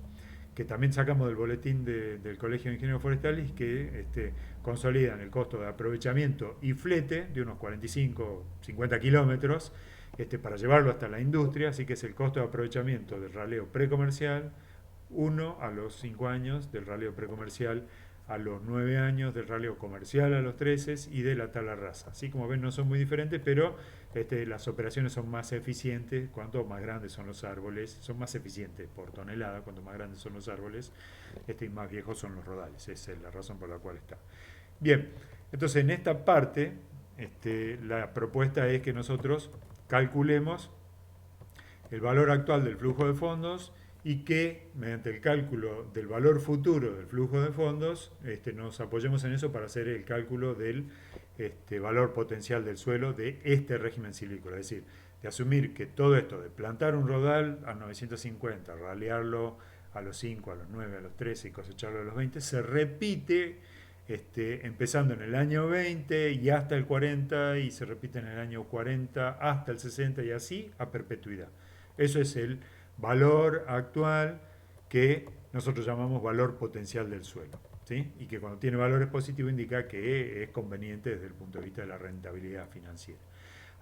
que también sacamos del boletín del Colegio de Ingenieros Forestales, que consolidan el costo de aprovechamiento y flete de unos 45, 50 kilómetros para llevarlo hasta la industria, así que es el costo de aprovechamiento del raleo precomercial, 1 a los 5 años, del raleo precomercial a los 9 años, del raleo comercial a los 13 y de la tabla rasa. Así como ven, no son muy diferentes, pero las operaciones son más eficientes cuanto más grandes son los árboles, son más eficientes por tonelada cuanto más grandes son los árboles y más viejos son los rodales. Esa es la razón por la cual está. Bien, entonces en esta parte la propuesta es que nosotros calculemos el valor actual del flujo de fondos y que mediante el cálculo del valor futuro del flujo de fondos nos apoyemos en eso para hacer el cálculo del valor potencial del suelo de este régimen silvícola. Es decir, de asumir que todo esto de plantar un rodal a 950, ralearlo a los 5, a los 9, a los 13 y cosecharlo a los 20, se repite empezando en el año 20 y hasta el 40 y se repite en el año 40 hasta el 60 y así a perpetuidad. Eso es el valor actual que nosotros llamamos valor potencial del suelo, ¿sí? Y que cuando tiene valores positivos indica que es conveniente desde el punto de vista de la rentabilidad financiera.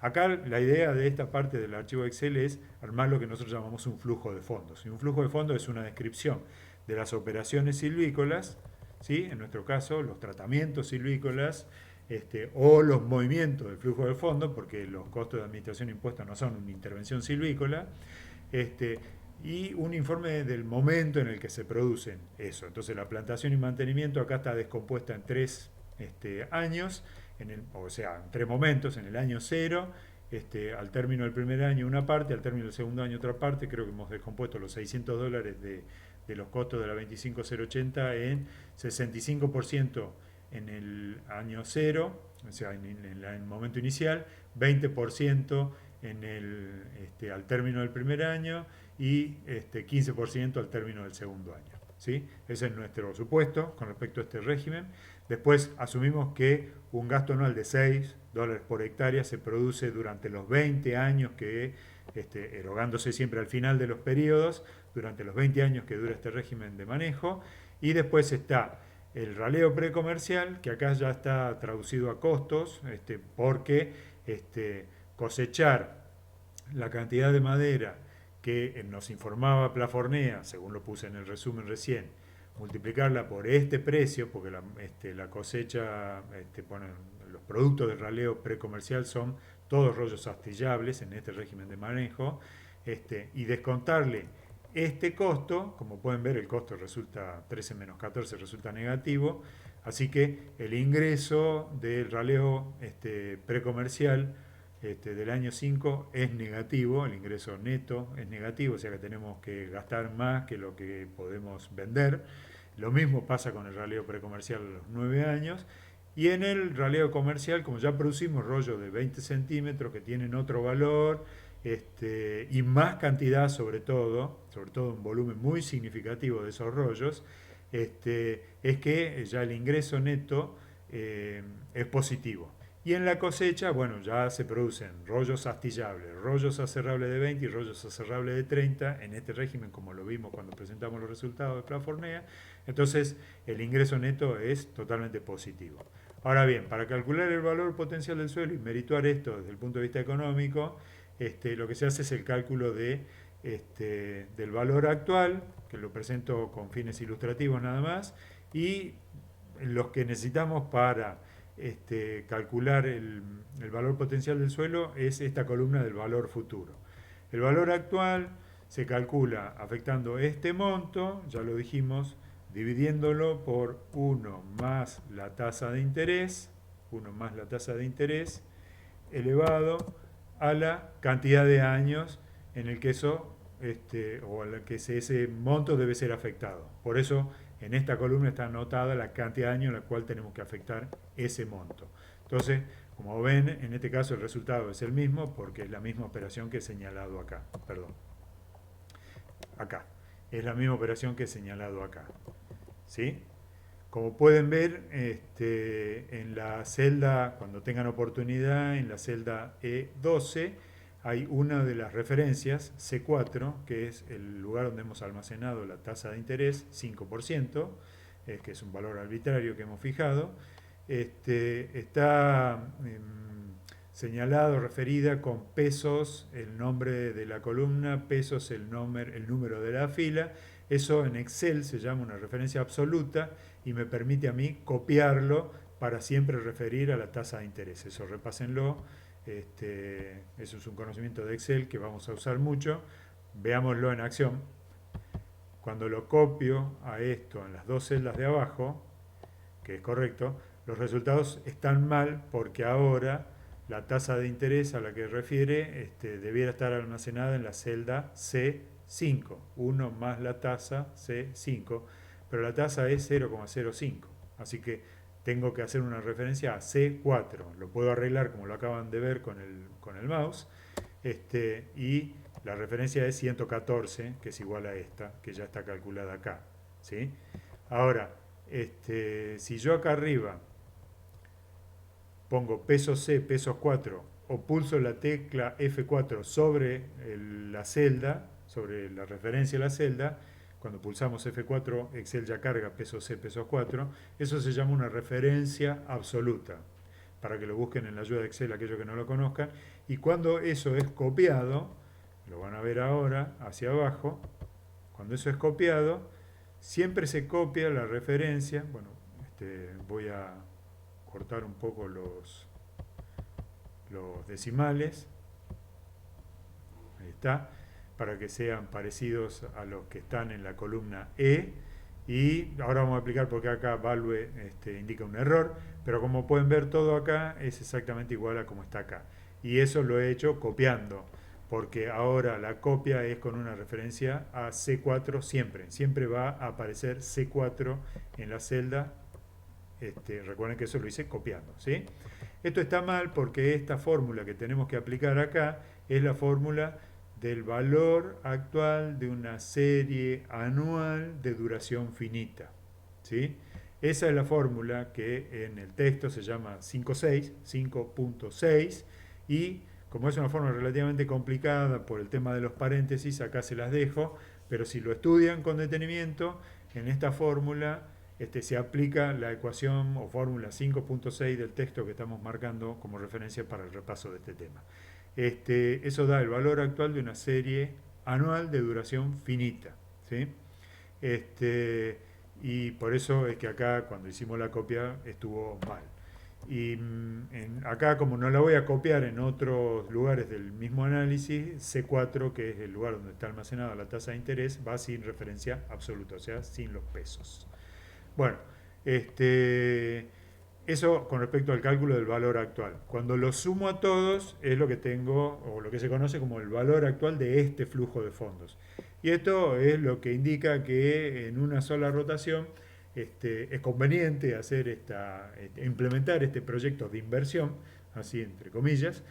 Acá la idea de esta parte del archivo Excel es armar lo que nosotros llamamos un flujo de fondos. Y un flujo de fondos es una descripción de las operaciones silvícolas, ¿sí? En nuestro caso los tratamientos silvícolas, o los movimientos del flujo de fondos, porque los costos de administración impuesta no son una intervención silvícola, y un informe del momento en el que se producen eso. Entonces la plantación y mantenimiento acá está descompuesta en 3 años, o sea, en 3 momentos, en el año 0, al término del primer año una parte, al término del segundo año otra parte. Creo que hemos descompuesto los $600 de los costos de la 25080 en 65% en el año 0, o sea, en el momento inicial, 20% al término del primer año y 15% al término del segundo año. ¿Sí? Ese es nuestro supuesto con respecto a este régimen. Después asumimos que un gasto anual de $6 por hectárea se produce durante los 20 años que, erogándose siempre al final de los periodos, durante los 20 años que dura este régimen de manejo. Y después está el raleo precomercial, que acá ya está traducido a costos, porque cosechar la cantidad de madera que nos informaba Plafornea, según lo puse en el resumen recién, multiplicarla por este precio, porque la cosecha, los productos de raleo precomercial son todos rollos astillables en este régimen de manejo, y descontarle este costo, como pueden ver el costo resulta 13 menos 14, resulta negativo, así que el ingreso del raleo precomercial del año 5 es negativo, el ingreso neto es negativo, o sea que tenemos que gastar más que lo que podemos vender. Lo mismo pasa con el raleo precomercial a los 9 años. Y en el raleo comercial, como ya producimos rollos de 20 centímetros que tienen otro valor y más cantidad sobre todo un volumen muy significativo de esos rollos, es que ya el ingreso neto es positivo. Y en la cosecha, bueno, ya se producen rollos astillables, rollos aserrables de 20 y rollos aserrables de 30 en este régimen, como lo vimos cuando presentamos los resultados de Plafornea. Entonces, el ingreso neto es totalmente positivo. Ahora bien, para calcular el valor potencial del suelo y merituar esto desde el punto de vista económico, lo que se hace es el cálculo del valor actual, que lo presento con fines ilustrativos nada más, y los que necesitamos para calcular el valor potencial del suelo es esta columna del valor futuro. El valor actual se calcula afectando este monto, ya lo dijimos, dividiéndolo por 1 más la tasa de interés, elevado a la cantidad de años en el que eso o en el que ese monto debe ser afectado. Por eso en esta columna está anotada la cantidad de años en la cual tenemos que afectar ese monto. Entonces, como ven, en este caso el resultado es el mismo porque es la misma operación que he señalado acá. Perdón, acá. Es la misma operación que he señalado acá. ¿Sí? Como pueden ver, en la celda, cuando tengan oportunidad, en la celda E12, hay una de las referencias, C4, que es el lugar donde hemos almacenado la tasa de interés, 5%, que es un valor arbitrario que hemos fijado. Está señalado, referida con pesos, el nombre de la columna, pesos, el número de la fila. Eso en Excel se llama una referencia absoluta y me permite a mí copiarlo para siempre referir a la tasa de interés. Eso repásenlo. Eso es un conocimiento de Excel que vamos a usar mucho. Veámoslo en acción. Cuando lo copio a esto en las dos celdas de abajo, que es correcto, los resultados están mal porque ahora la tasa de interés a la que refiere debiera estar almacenada en la celda C5, 1 más la tasa C5, pero la tasa es 0,05, así que tengo que hacer una referencia a C4, lo puedo arreglar como lo acaban de ver con el mouse, y la referencia es 114, que es igual a esta, que ya está calculada acá, ¿sí? Ahora, si yo acá arriba pongo pesos C, pesos 4, o pulso la tecla F4 sobre la celda, sobre la referencia de la celda, cuando pulsamos F4, Excel ya carga pesos C, pesos 4, eso se llama una referencia absoluta, para que lo busquen en la ayuda de Excel aquellos que no lo conozcan, y cuando eso es copiado, lo van a ver ahora hacia abajo, cuando eso es copiado, siempre se copia la referencia, bueno, voy a cortar un poco los decimales, ahí está, para que sean parecidos a los que están en la columna E, y ahora vamos a explicar por qué acá value indica un error, pero como pueden ver todo acá es exactamente igual a como está acá, y eso lo he hecho copiando, porque ahora la copia es con una referencia a C4 siempre va a aparecer C4 en la celda. Recuerden que eso lo hice copiando, ¿sí? Esto está mal porque esta fórmula que tenemos que aplicar acá es la fórmula del valor actual de una serie anual de duración finita, ¿sí? Esa es la fórmula que en el texto se llama 5.6, y como es una fórmula relativamente complicada por el tema de los paréntesis, acá se las dejo, pero si lo estudian con detenimiento, en esta fórmula se aplica la ecuación o fórmula 5.6 del texto que estamos marcando como referencia para el repaso de este tema. Eso da el valor actual de una serie anual de duración finita, ¿sí? Y por eso es que acá cuando hicimos la copia estuvo mal. Y acá, como no la voy a copiar en otros lugares del mismo análisis, C4, que es el lugar donde está almacenada la tasa de interés, va sin referencia absoluta, o sea, sin los pesos. Bueno, eso con respecto al cálculo del valor actual. Cuando lo sumo a todos es lo que tengo, o lo que se conoce como el valor actual de este flujo de fondos. Y esto es lo que indica que en una sola rotación es conveniente implementar este proyecto de inversión, así entre comillas,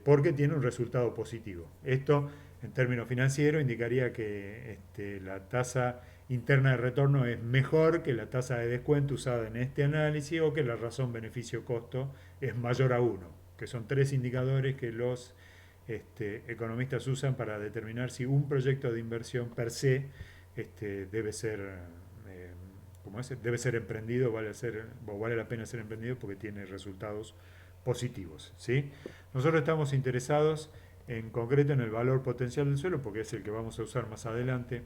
porque tiene un resultado positivo. Esto, en términos financieros, indicaría que la tasa interna de retorno es mejor que la tasa de descuento usada en este análisis, o que la razón beneficio-costo es mayor a 1, que son tres indicadores que los economistas usan para determinar si un proyecto de inversión per se debe ser debe ser emprendido, vale la pena ser emprendido porque tiene resultados positivos, ¿sí? Nosotros estamos interesados en concreto en el valor potencial del suelo, porque es el que vamos a usar más adelante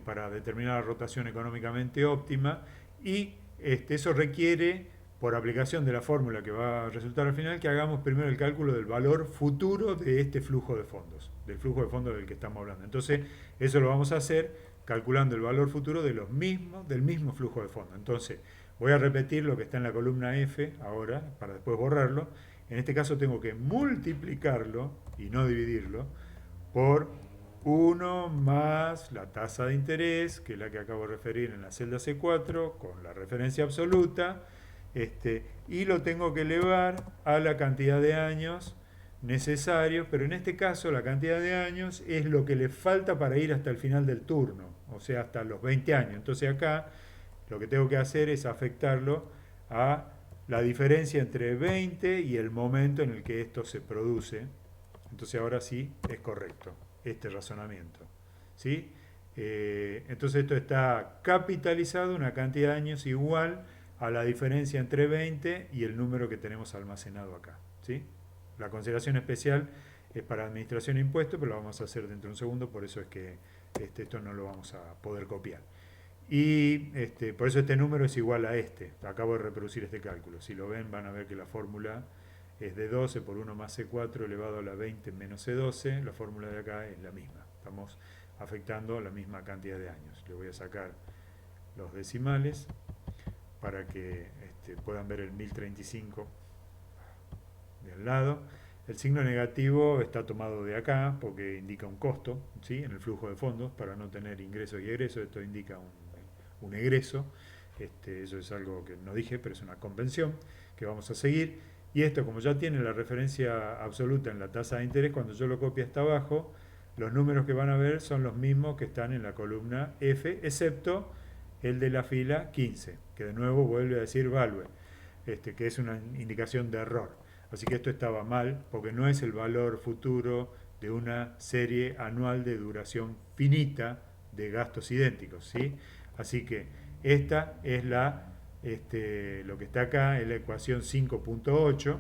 para determinar la rotación económicamente óptima, y eso requiere, por aplicación de la fórmula que va a resultar al final, que hagamos primero el cálculo del valor futuro de este flujo de fondos, del flujo de fondos del que estamos hablando. Entonces, eso lo vamos a hacer calculando el valor futuro del mismo flujo de fondos. Entonces, voy a repetir lo que está en la columna F ahora, para después borrarlo. En este caso tengo que multiplicarlo, y no dividirlo, por 1 más la tasa de interés, que es la que acabo de referir en la celda C4, con la referencia absoluta, y lo tengo que elevar a la cantidad de años necesarios, pero en este caso la cantidad de años es lo que le falta para ir hasta el final del turno, o sea, hasta los 20 años. Entonces acá lo que tengo que hacer es afectarlo a la diferencia entre 20 y el momento en el que esto se produce. Entonces ahora sí es correcto este razonamiento. ¿Sí? Entonces esto está capitalizado una cantidad de años igual a la diferencia entre 20 y el número que tenemos almacenado acá. ¿Sí? La consideración especial es para administración de impuestos, pero lo vamos a hacer dentro de un segundo, por eso es que esto no lo vamos a poder copiar. Y por eso este número es igual a este. Acabo de reproducir este cálculo. Si lo ven van a ver que la fórmula es de 12 por 1 más C4 elevado a la 20 menos C12. La fórmula de acá es la misma. Estamos afectando la misma cantidad de años. Le voy a sacar los decimales para que puedan ver el 1035 de al lado. El signo negativo está tomado de acá porque indica un costo, ¿sí? En el flujo de fondos. Para no tener ingresos y egresos, esto indica un egreso. Eso es algo que no dije, pero es una convención que vamos a seguir. Y esto, como ya tiene la referencia absoluta en la tasa de interés, cuando yo lo copie hasta abajo, los números que van a ver son los mismos que están en la columna F, excepto el de la fila 15, que de nuevo vuelve a decir value, que es una indicación de error. Así que esto estaba mal, porque no es el valor futuro de una serie anual de duración finita de gastos idénticos, ¿sí? Así que esta es lo que está acá es la ecuación 5.8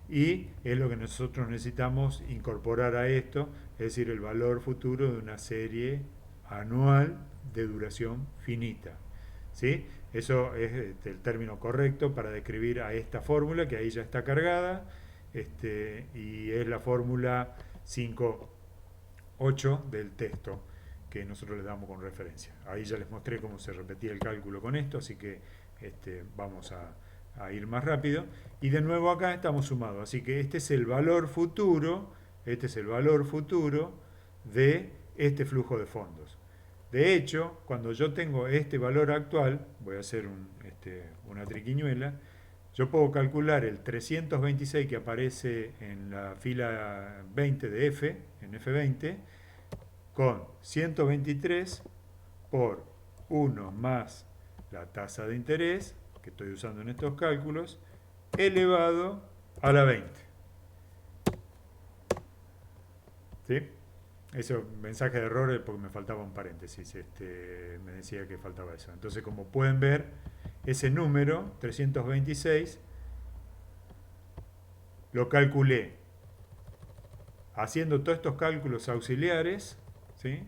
y es lo que nosotros necesitamos incorporar a esto, es decir, el valor futuro de una serie anual de duración finita. ¿Sí? Eso es el término correcto para describir a esta fórmula que ahí ya está cargada y es la fórmula 5.8 del texto que nosotros le damos con referencia. Ahí ya les mostré cómo se repetía el cálculo con esto, así que vamos a ir más rápido. Y de nuevo acá estamos sumados, así que este es el valor futuro de este flujo de fondos. De hecho, cuando yo tengo este valor actual, voy a hacer una triquiñuela, yo puedo calcular el 326 que aparece en la fila 20 de F, en F20, con 123 por 1 más la tasa de interés, que estoy usando en estos cálculos, elevado a la 20. ¿Sí? Eso, mensaje de error porque me faltaba un paréntesis, me decía que faltaba eso. Entonces, como pueden ver, ese número, 326, lo calculé haciendo todos estos cálculos auxiliares, ¿sí?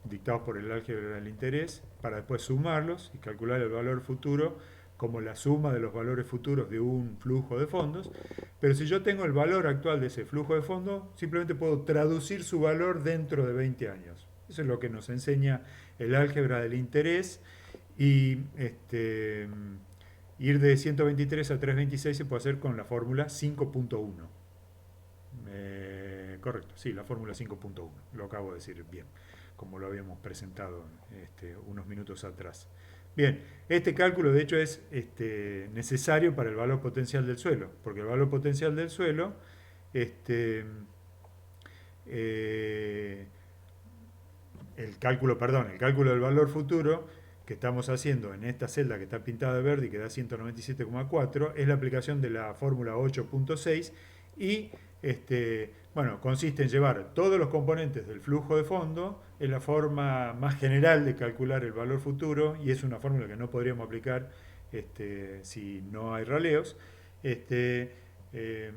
Dictados por el álgebra del interés, para después sumarlos y calcular el valor futuro como la suma de los valores futuros de un flujo de fondos. Pero si yo tengo el valor actual de ese flujo de fondos, simplemente puedo traducir su valor dentro de 20 años. Eso es lo que nos enseña el álgebra del interés. Y ir de 123 a 326 se puede hacer con la fórmula 5.1. Correcto, sí, la fórmula 5.1. Lo acabo de decir bien, como lo habíamos presentado unos minutos atrás. Bien, este cálculo de hecho es necesario para el valor potencial del suelo, porque el valor potencial del suelo, el cálculo del valor futuro que estamos haciendo en esta celda que está pintada de verde y que da 197,4 es la aplicación de la fórmula 8.6 y consiste en llevar todos los componentes del flujo de fondo en la forma más general de calcular el valor futuro y es una fórmula que no podríamos aplicar si no hay raleos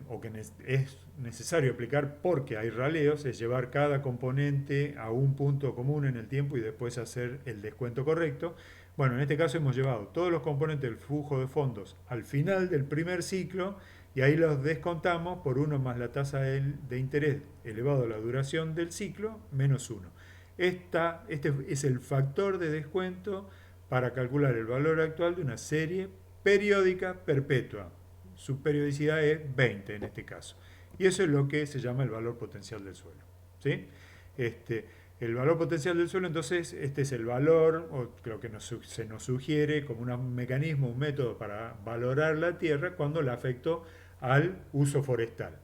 o que es necesario aplicar porque hay raleos, es llevar cada componente a un punto común en el tiempo y después hacer el descuento correcto. Bueno, en este caso hemos llevado todos los componentes del flujo de fondos al final del primer ciclo y ahí los descontamos por 1 más la tasa de interés elevado a la duración del ciclo menos 1. Este es el factor de descuento para calcular el valor actual de una serie periódica perpetua. Su periodicidad es 20 en este caso. Y eso es lo que se llama el valor potencial del suelo. ¿Sí? Este, el valor potencial del suelo, entonces, este es el valor, o lo que se nos sugiere como un mecanismo, un método para valorar la tierra cuando la afectó al uso forestal.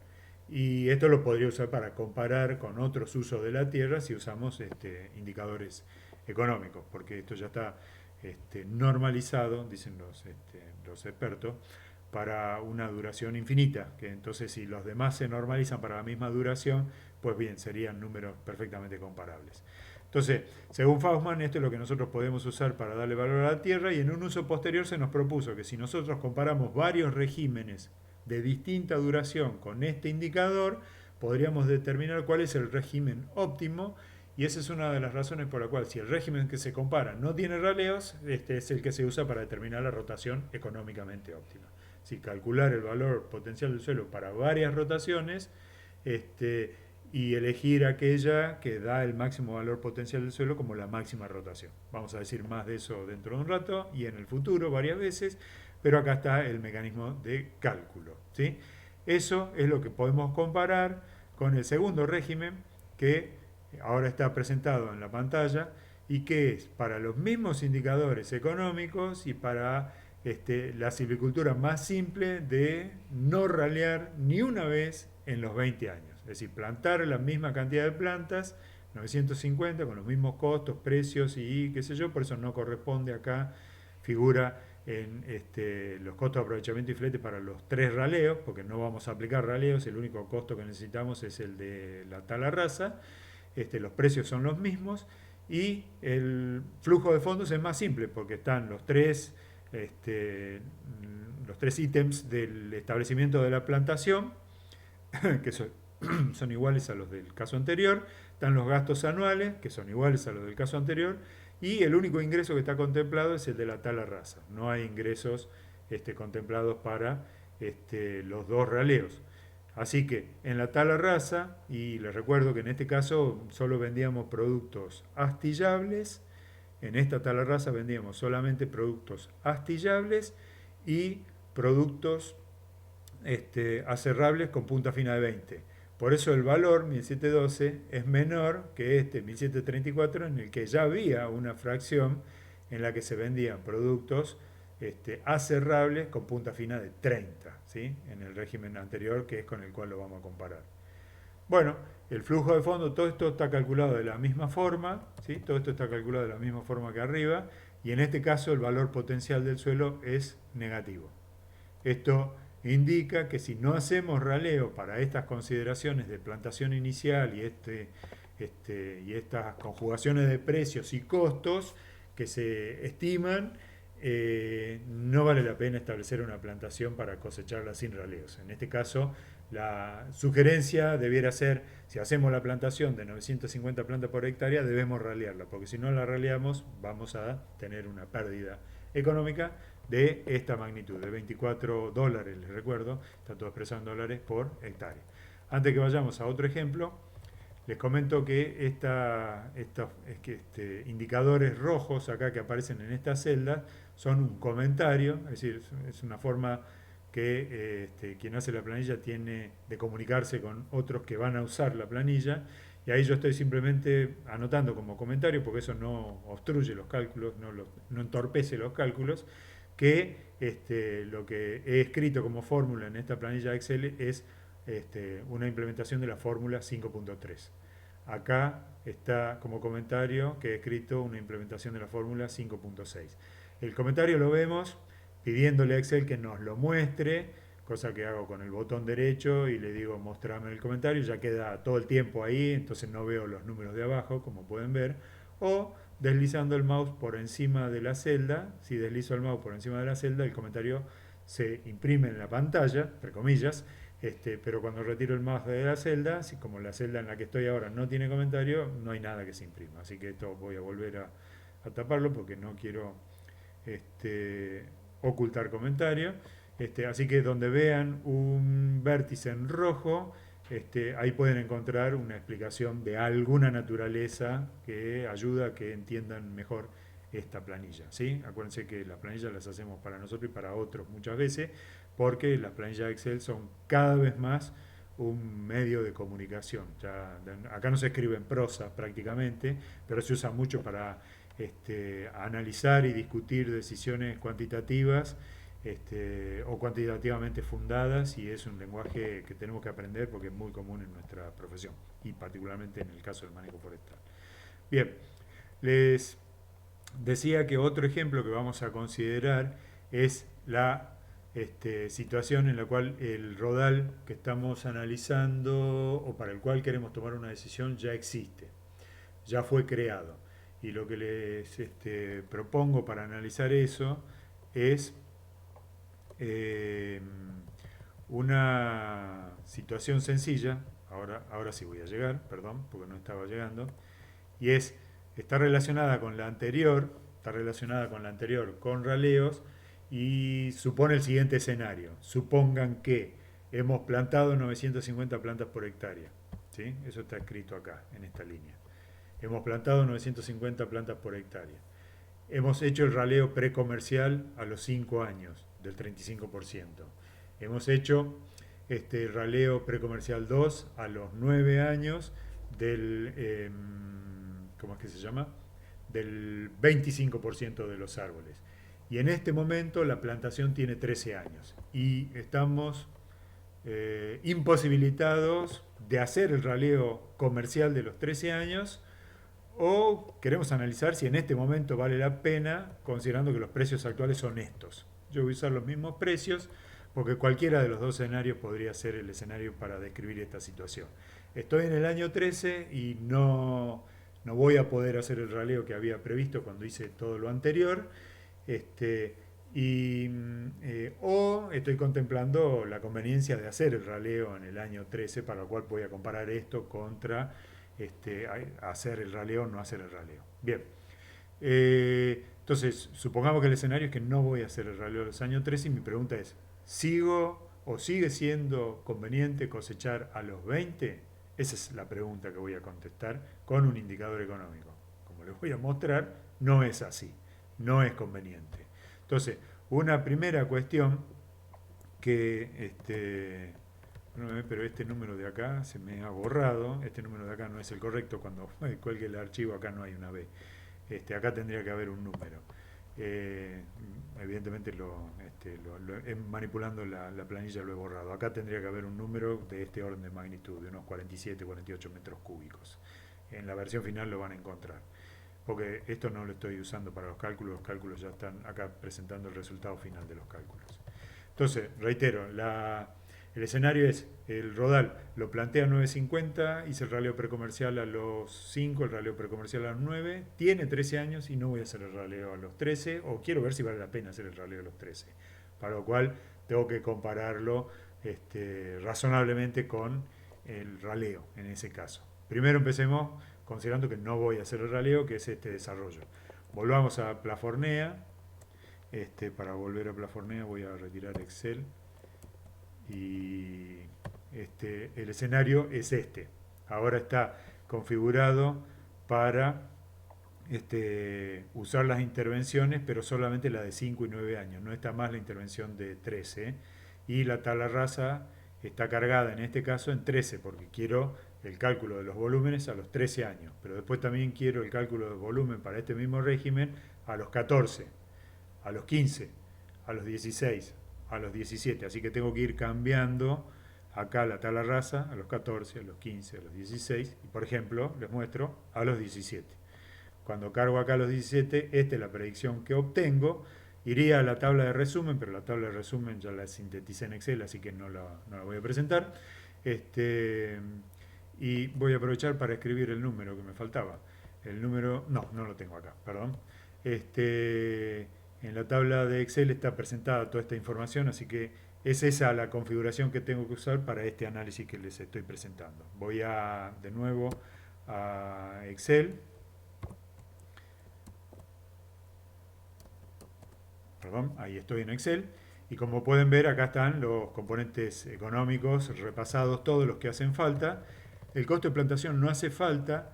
Y esto lo podría usar para comparar con otros usos de la tierra si usamos indicadores económicos, porque esto ya está normalizado, dicen los expertos, para una duración infinita, que entonces si los demás se normalizan para la misma duración, pues bien, serían números perfectamente comparables. Entonces, según Faustman, esto es lo que nosotros podemos usar para darle valor a la Tierra y en un uso posterior se nos propuso que si nosotros comparamos varios regímenes de distinta duración con este indicador, podríamos determinar cuál es el régimen óptimo y esa es una de las razones por la cual si el régimen que se compara no tiene raleos, este es el que se usa para determinar la rotación económicamente óptima. Si calcular el valor potencial del suelo para varias rotaciones, este, y elegir aquella que da el máximo valor potencial del suelo como la máxima rotación. Vamos a decir más de eso dentro de un rato y en el futuro varias veces, pero acá está el mecanismo de cálculo. ¿Sí? Eso es lo que podemos comparar con el segundo régimen que ahora está presentado en la pantalla y que es para los mismos indicadores económicos y para la silvicultura más simple de no ralear ni una vez en los 20 años. Es decir, plantar la misma cantidad de plantas, 950, con los mismos costos, precios y qué sé yo, por eso no corresponde acá, figura en los costos de aprovechamiento y flete para los 3 raleos, porque no vamos a aplicar raleos, el único costo que necesitamos es el de la tala rasa, los precios son los mismos y el flujo de fondos es más simple, porque están los tres ítems del establecimiento de la plantación, que son iguales a los del caso anterior, están los gastos anuales, que son iguales a los del caso anterior, y el único ingreso que está contemplado es el de la tala rasa. No hay ingresos contemplados para los dos raleos. Así que en la tala rasa, y les recuerdo que en este caso solo vendíamos productos astillables, en esta tala rasa vendíamos solamente productos astillables y productos aserrables con punta fina de 20. Por eso el valor 1712 es menor que 1734 en el que ya había una fracción en la que se vendían productos aserrables con punta fina de 30, ¿sí? En el régimen anterior que es con el cual lo vamos a comparar. Bueno, el flujo de fondo, todo esto está calculado de la misma forma, ¿sí? Todo esto está calculado de la misma forma que arriba y en este caso el valor potencial del suelo es negativo. Esto indica que si no hacemos raleo para estas consideraciones de plantación inicial y estas conjugaciones de precios y costos que se estiman, no vale la pena establecer una plantación para cosecharla sin raleos. En este caso, la sugerencia debiera ser, si hacemos la plantación de 950 plantas por hectárea, debemos ralearla, porque si no la raleamos vamos a tener una pérdida económica de esta magnitud, de $24, les recuerdo, está todo expresado en dólares por hectárea. Antes que vayamos a otro ejemplo, les comento que estos indicadores rojos acá que aparecen en esta celda son un comentario, es decir, es una forma que quien hace la planilla tiene de comunicarse con otros que van a usar la planilla y ahí yo estoy simplemente anotando como comentario porque eso no obstruye los cálculos, no entorpece los cálculos, que lo que he escrito como fórmula en esta planilla Excel es una implementación de la fórmula 5.3. Acá está como comentario que he escrito una implementación de la fórmula 5.6. El comentario lo vemos pidiéndole a Excel que nos lo muestre, cosa que hago con el botón derecho y le digo mostrame el comentario, ya queda todo el tiempo ahí, entonces no veo los números de abajo, como pueden ver, o deslizando el mouse por encima de la celda, si deslizo el mouse por encima de la celda, el comentario se imprime en la pantalla, entre comillas, pero cuando retiro el mouse de la celda, así como la celda en la que estoy ahora no tiene comentario, no hay nada que se imprima. Así que esto voy a volver a taparlo porque no quiero ocultar comentario. Así que donde vean un vértice en rojo, ahí pueden encontrar una explicación de alguna naturaleza que ayuda a que entiendan mejor esta planilla. ¿Sí? Acuérdense que las planillas las hacemos para nosotros y para otros muchas veces, porque las planillas Excel son cada vez más un medio de comunicación. Acá no se escribe en prosa prácticamente, pero se usa mucho para analizar y discutir decisiones cuantitativas o cuantitativamente fundadas, y es un lenguaje que tenemos que aprender porque es muy común en nuestra profesión y particularmente en el caso del manejo forestal. Bien, les decía que otro ejemplo que vamos a considerar es la situación en la cual el rodal que estamos analizando o para el cual queremos tomar una decisión ya existe, ya fue creado. Y lo que les propongo para analizar eso es eh, una situación sencilla. Ahora sí voy a llegar, perdón, porque no estaba llegando. Y está relacionada con la anterior, con raleos, y supone el siguiente escenario. Supongan que hemos plantado 950 plantas por hectárea. ¿Sí? Eso está escrito acá, en esta línea. Hemos plantado 950 plantas por hectárea. Hemos hecho el raleo precomercial a los 5 años, del 35%. Hemos hecho raleo precomercial 2 a los 9 años del, ¿cómo es que se llama? Del 25% de los árboles. Y en este momento la plantación tiene 13 años. Y estamos imposibilitados de hacer el raleo comercial de los 13 años, o queremos analizar si en este momento vale la pena, considerando que los precios actuales son estos. Yo voy a usar los mismos precios porque cualquiera de los dos escenarios podría ser el escenario para describir esta situación. Estoy en el año 13 y no voy a poder hacer el raleo que había previsto cuando hice todo lo anterior. O estoy contemplando la conveniencia de hacer el raleo en el año 13, para lo cual voy a comparar esto contra hacer el raleo o no hacer el raleo. Bien, entonces supongamos que el escenario es que no voy a hacer el raleo de los años 13 y mi pregunta es, ¿sigo o sigue siendo conveniente cosechar a los 20? Esa es la pregunta que voy a contestar con un indicador económico. Como les voy a mostrar, no es así, no es conveniente. Entonces, una primera cuestión que pero este número de acá se me ha borrado, este número de acá no es el correcto, cuando cuelgue el archivo acá no hay una B, acá tendría que haber un número. Evidentemente manipulando la planilla lo he borrado. Acá tendría que haber un número de este orden de magnitud, de unos 47, 48 metros cúbicos. En la versión final lo van a encontrar, porque esto no lo estoy usando para los cálculos ya están acá presentando el resultado final de los cálculos. Entonces, reitero, el escenario es, el rodal lo plantea a 9.50, hice el raleo precomercial a los 5, el raleo precomercial a los 9, tiene 13 años y no voy a hacer el raleo a los 13, o quiero ver si vale la pena hacer el raleo a los 13, para lo cual tengo que compararlo razonablemente con el raleo en ese caso. Primero empecemos considerando que no voy a hacer el raleo, que es este desarrollo. Volvamos a Plafornea. Para volver a Plafornea voy a retirar Excel. Y el escenario es este. Ahora está configurado para usar las intervenciones, pero solamente la de 5 y 9 años. No está más la intervención de 13. Y la tabla rasa está cargada en este caso en 13, porque quiero el cálculo de los volúmenes a los 13 años. Pero después también quiero el cálculo del volumen para este mismo régimen a los 14, a los 15, a los 16, a los 17. Así que tengo que ir cambiando acá la tabla rasa a los 14, a los 15, a los 16. Y por ejemplo, les muestro a los 17. Cuando cargo acá los 17, esta es la predicción que obtengo. Iría a la tabla de resumen, pero la tabla de resumen ya la sinteticé en Excel, así que no la voy a presentar. Y voy a aprovechar para escribir el número que me faltaba. El número, no lo tengo acá, perdón. En la tabla de Excel está presentada toda esta información, así que es esa la configuración que tengo que usar para este análisis que les estoy presentando. Voy de nuevo a Excel. Perdón, ahí estoy en Excel. Y como pueden ver, acá están los componentes económicos repasados, todos los que hacen falta. El costo de plantación no hace falta,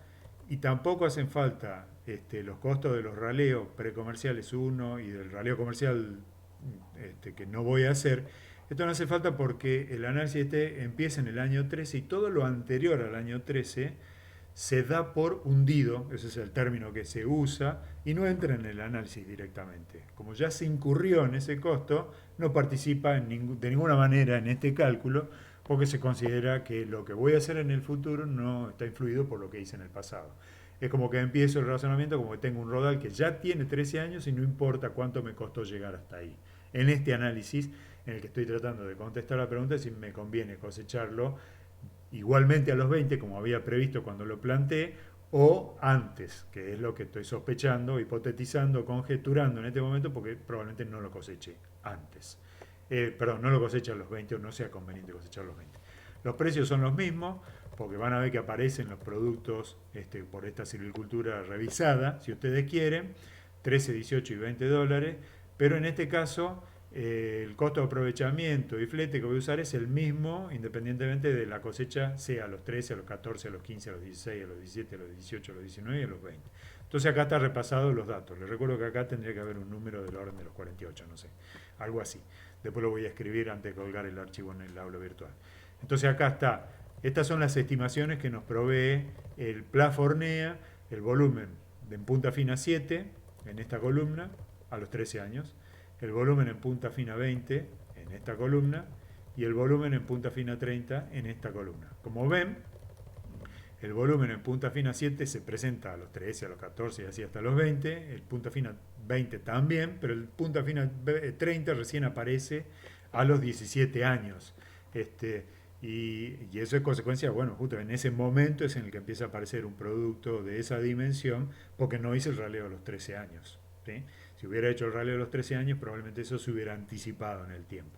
y tampoco hacen falta los costos de los raleos precomerciales 1 y del raleo comercial que no voy a hacer. Esto no hace falta porque el análisis este empieza en el año 13 y todo lo anterior al año 13 se da por hundido, ese es el término que se usa, y no entra en el análisis directamente. Como ya se incurrió en ese costo, no participa de ninguna manera en este cálculo, porque se considera que lo que voy a hacer en el futuro no está influido por lo que hice en el pasado. Es como que empiezo el razonamiento como que tengo un rodal que ya tiene 13 años y no importa cuánto me costó llegar hasta ahí. En este análisis, en el que estoy tratando de contestar la pregunta, es si me conviene cosecharlo igualmente a los 20, como había previsto cuando lo planteé, o antes, que es lo que estoy sospechando, hipotetizando, conjeturando en este momento, porque probablemente no lo coseche antes. Perdón, no lo coseche a los 20 o no sea conveniente cosechar a los 20. Los precios son los mismos, porque van a ver que aparecen los productos por esta silvicultura revisada, si ustedes quieren, 13, 18 y 20 dólares, pero en este caso el costo de aprovechamiento y flete que voy a usar es el mismo independientemente de la cosecha, sea a los 13, a los 14, a los 15, a los 16, a los 17, a los 18, a los 19 y a los 20. Entonces acá está repasado los datos. Les recuerdo que acá tendría que haber un número del orden de los 48, no sé, algo así. Después lo voy a escribir antes de colgar el archivo en el aula virtual. Entonces acá está. Estas son las estimaciones que nos provee el PLA Fornea, el volumen en punta fina 7 en esta columna a los 13 años, el volumen en punta fina 20 en esta columna y el volumen en punta fina 30 en esta columna. Como ven, el volumen en punta fina 7 se presenta a los 13, a los 14 y así hasta los 20, el punta fina 20 también, pero el punta fina 30 recién aparece a los 17 años. Y eso es consecuencia, bueno, justo en ese momento es en el que empieza a aparecer un producto de esa dimensión, porque no hice el raleo a los 13 años. ¿Sí? Si hubiera hecho el raleo a los 13 años, probablemente eso se hubiera anticipado en el tiempo.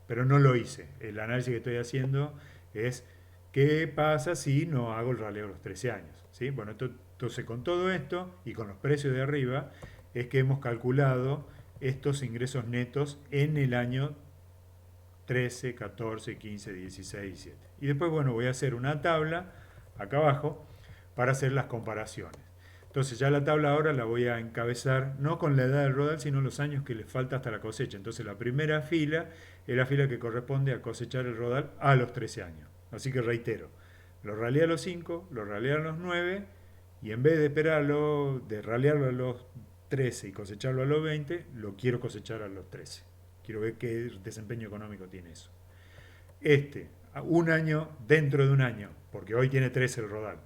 Pero no lo hice. El análisis que estoy haciendo es qué pasa si no hago el raleo a los 13 años. ¿Sí? Bueno, entonces con todo esto y con los precios de arriba, es que hemos calculado estos ingresos netos en el año 13, 14, 15, 16, 17. Y después, bueno, voy a hacer una tabla acá abajo para hacer las comparaciones. Entonces ya la tabla ahora la voy a encabezar no con la edad del rodal, sino los años que le falta hasta la cosecha. Entonces la primera fila es la fila que corresponde a cosechar el rodal a los 13 años. Así que reitero, lo raleé a los 5, lo raleé a los 9 y en vez de esperarlo, de ralearlo a los 13 y cosecharlo a los 20, lo quiero cosechar a los 13. Quiero ver qué desempeño económico tiene eso. Un año dentro de un año, porque hoy tiene 13 el rodal.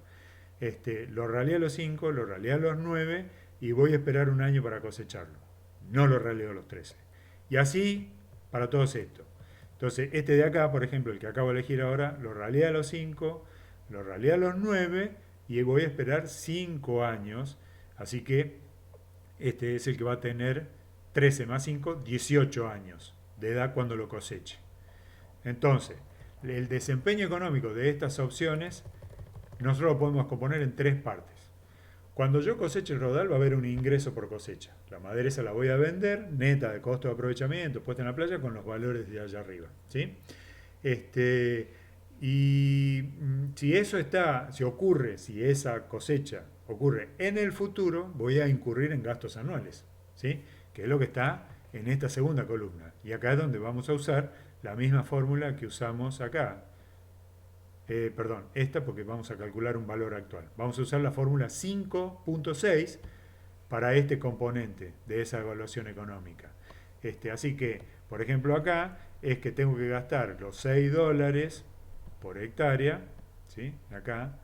Lo raleé a los 5, lo raleé a los 9 y voy a esperar un año para cosecharlo. No lo raleo a los 13. Y así para todos estos. Entonces, este de acá, por ejemplo, el que acabo de elegir ahora, lo raleé a los 5, lo raleé a los 9 y voy a esperar 5 años. Así que este es el que va a tener 13 más 5, 18 años de edad cuando lo coseche. Entonces, el desempeño económico de estas opciones nosotros lo podemos componer en tres partes. Cuando yo coseche el rodal va a haber un ingreso por cosecha. La madera esa la voy a vender, neta de costo de aprovechamiento, puesta en la playa con los valores de allá arriba. ¿Sí? Y si eso si ocurre, si esa cosecha ocurre en el futuro, voy a incurrir en gastos anuales. ¿Sí? Que es lo que está en esta segunda columna. Y acá es donde vamos a usar la misma fórmula que usamos acá. Perdón, esta porque vamos a calcular un valor actual. Vamos a usar la fórmula 5.6 para este componente de esa evaluación económica. Así que, por ejemplo, acá es que tengo que gastar los 6 dólares por hectárea, ¿sí? Acá,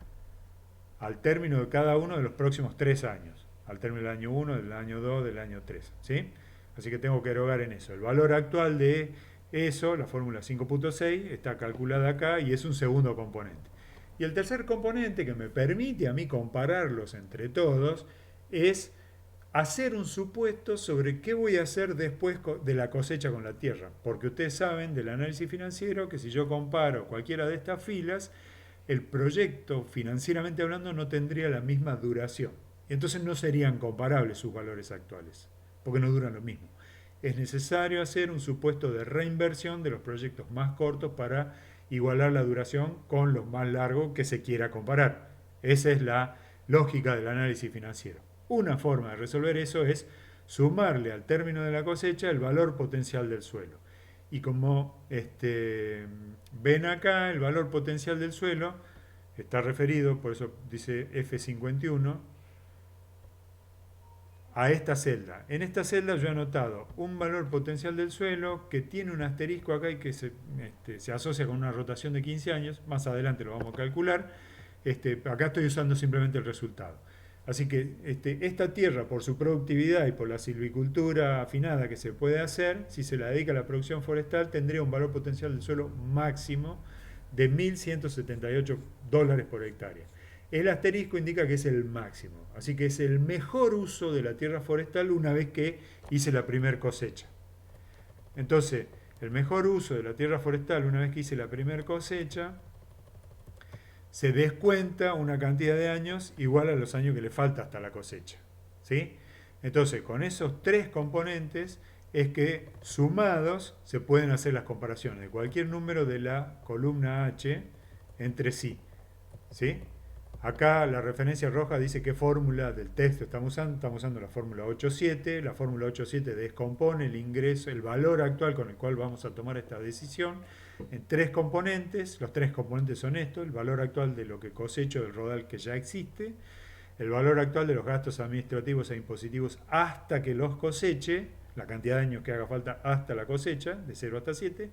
al término de cada uno de los próximos 3 años. Al término del año 1, del año 2, del año 3. ¿Sí? Así que tengo que erogar en eso. El valor actual de eso, la fórmula 5.6, está calculada acá y es un segundo componente. Y el tercer componente que me permite a mí compararlos entre todos es hacer un supuesto sobre qué voy a hacer después de la cosecha con la tierra. Porque ustedes saben del análisis financiero que si yo comparo cualquiera de estas filas, el proyecto financieramente hablando no tendría la misma duración. Y entonces no serían comparables sus valores actuales, porque no duran lo mismo. Es necesario hacer un supuesto de reinversión de los proyectos más cortos para igualar la duración con los más largos que se quiera comparar. Esa es la lógica del análisis financiero. Una forma de resolver eso es sumarle al término de la cosecha el valor potencial del suelo. y como ven acá, el valor potencial del suelo está referido, por eso dice F51, a esta celda. En esta celda yo he anotado un valor potencial del suelo que tiene un asterisco acá y que se asocia con una rotación de 15 años. Más adelante lo vamos a calcular. Acá estoy usando simplemente el resultado. Así que esta tierra, por su productividad y por la silvicultura afinada que se puede hacer, si se la dedica a la producción forestal, tendría un valor potencial del suelo máximo de 1.178 dólares por hectárea. El asterisco indica que es el máximo, así que es el mejor uso de la tierra forestal una vez que hice la primer cosecha. Entonces, el mejor uso de la tierra forestal una vez que hice la primer cosecha, se descuenta una cantidad de años igual a los años que le falta hasta la cosecha. ¿Sí? Entonces, con esos tres componentes es que sumados se pueden hacer las comparaciones de cualquier número de la columna H entre sí. ¿Sí? Acá la referencia roja dice qué fórmula del texto estamos usando la fórmula 8.7. La fórmula 8.7 descompone el ingreso, el valor actual con el cual vamos a tomar esta decisión en tres componentes. Los tres componentes son estos: el valor actual de lo que cosecho del rodal que ya existe, el valor actual de los gastos administrativos e impositivos hasta que los coseche, la cantidad de años que haga falta hasta la cosecha, de 0 hasta 7,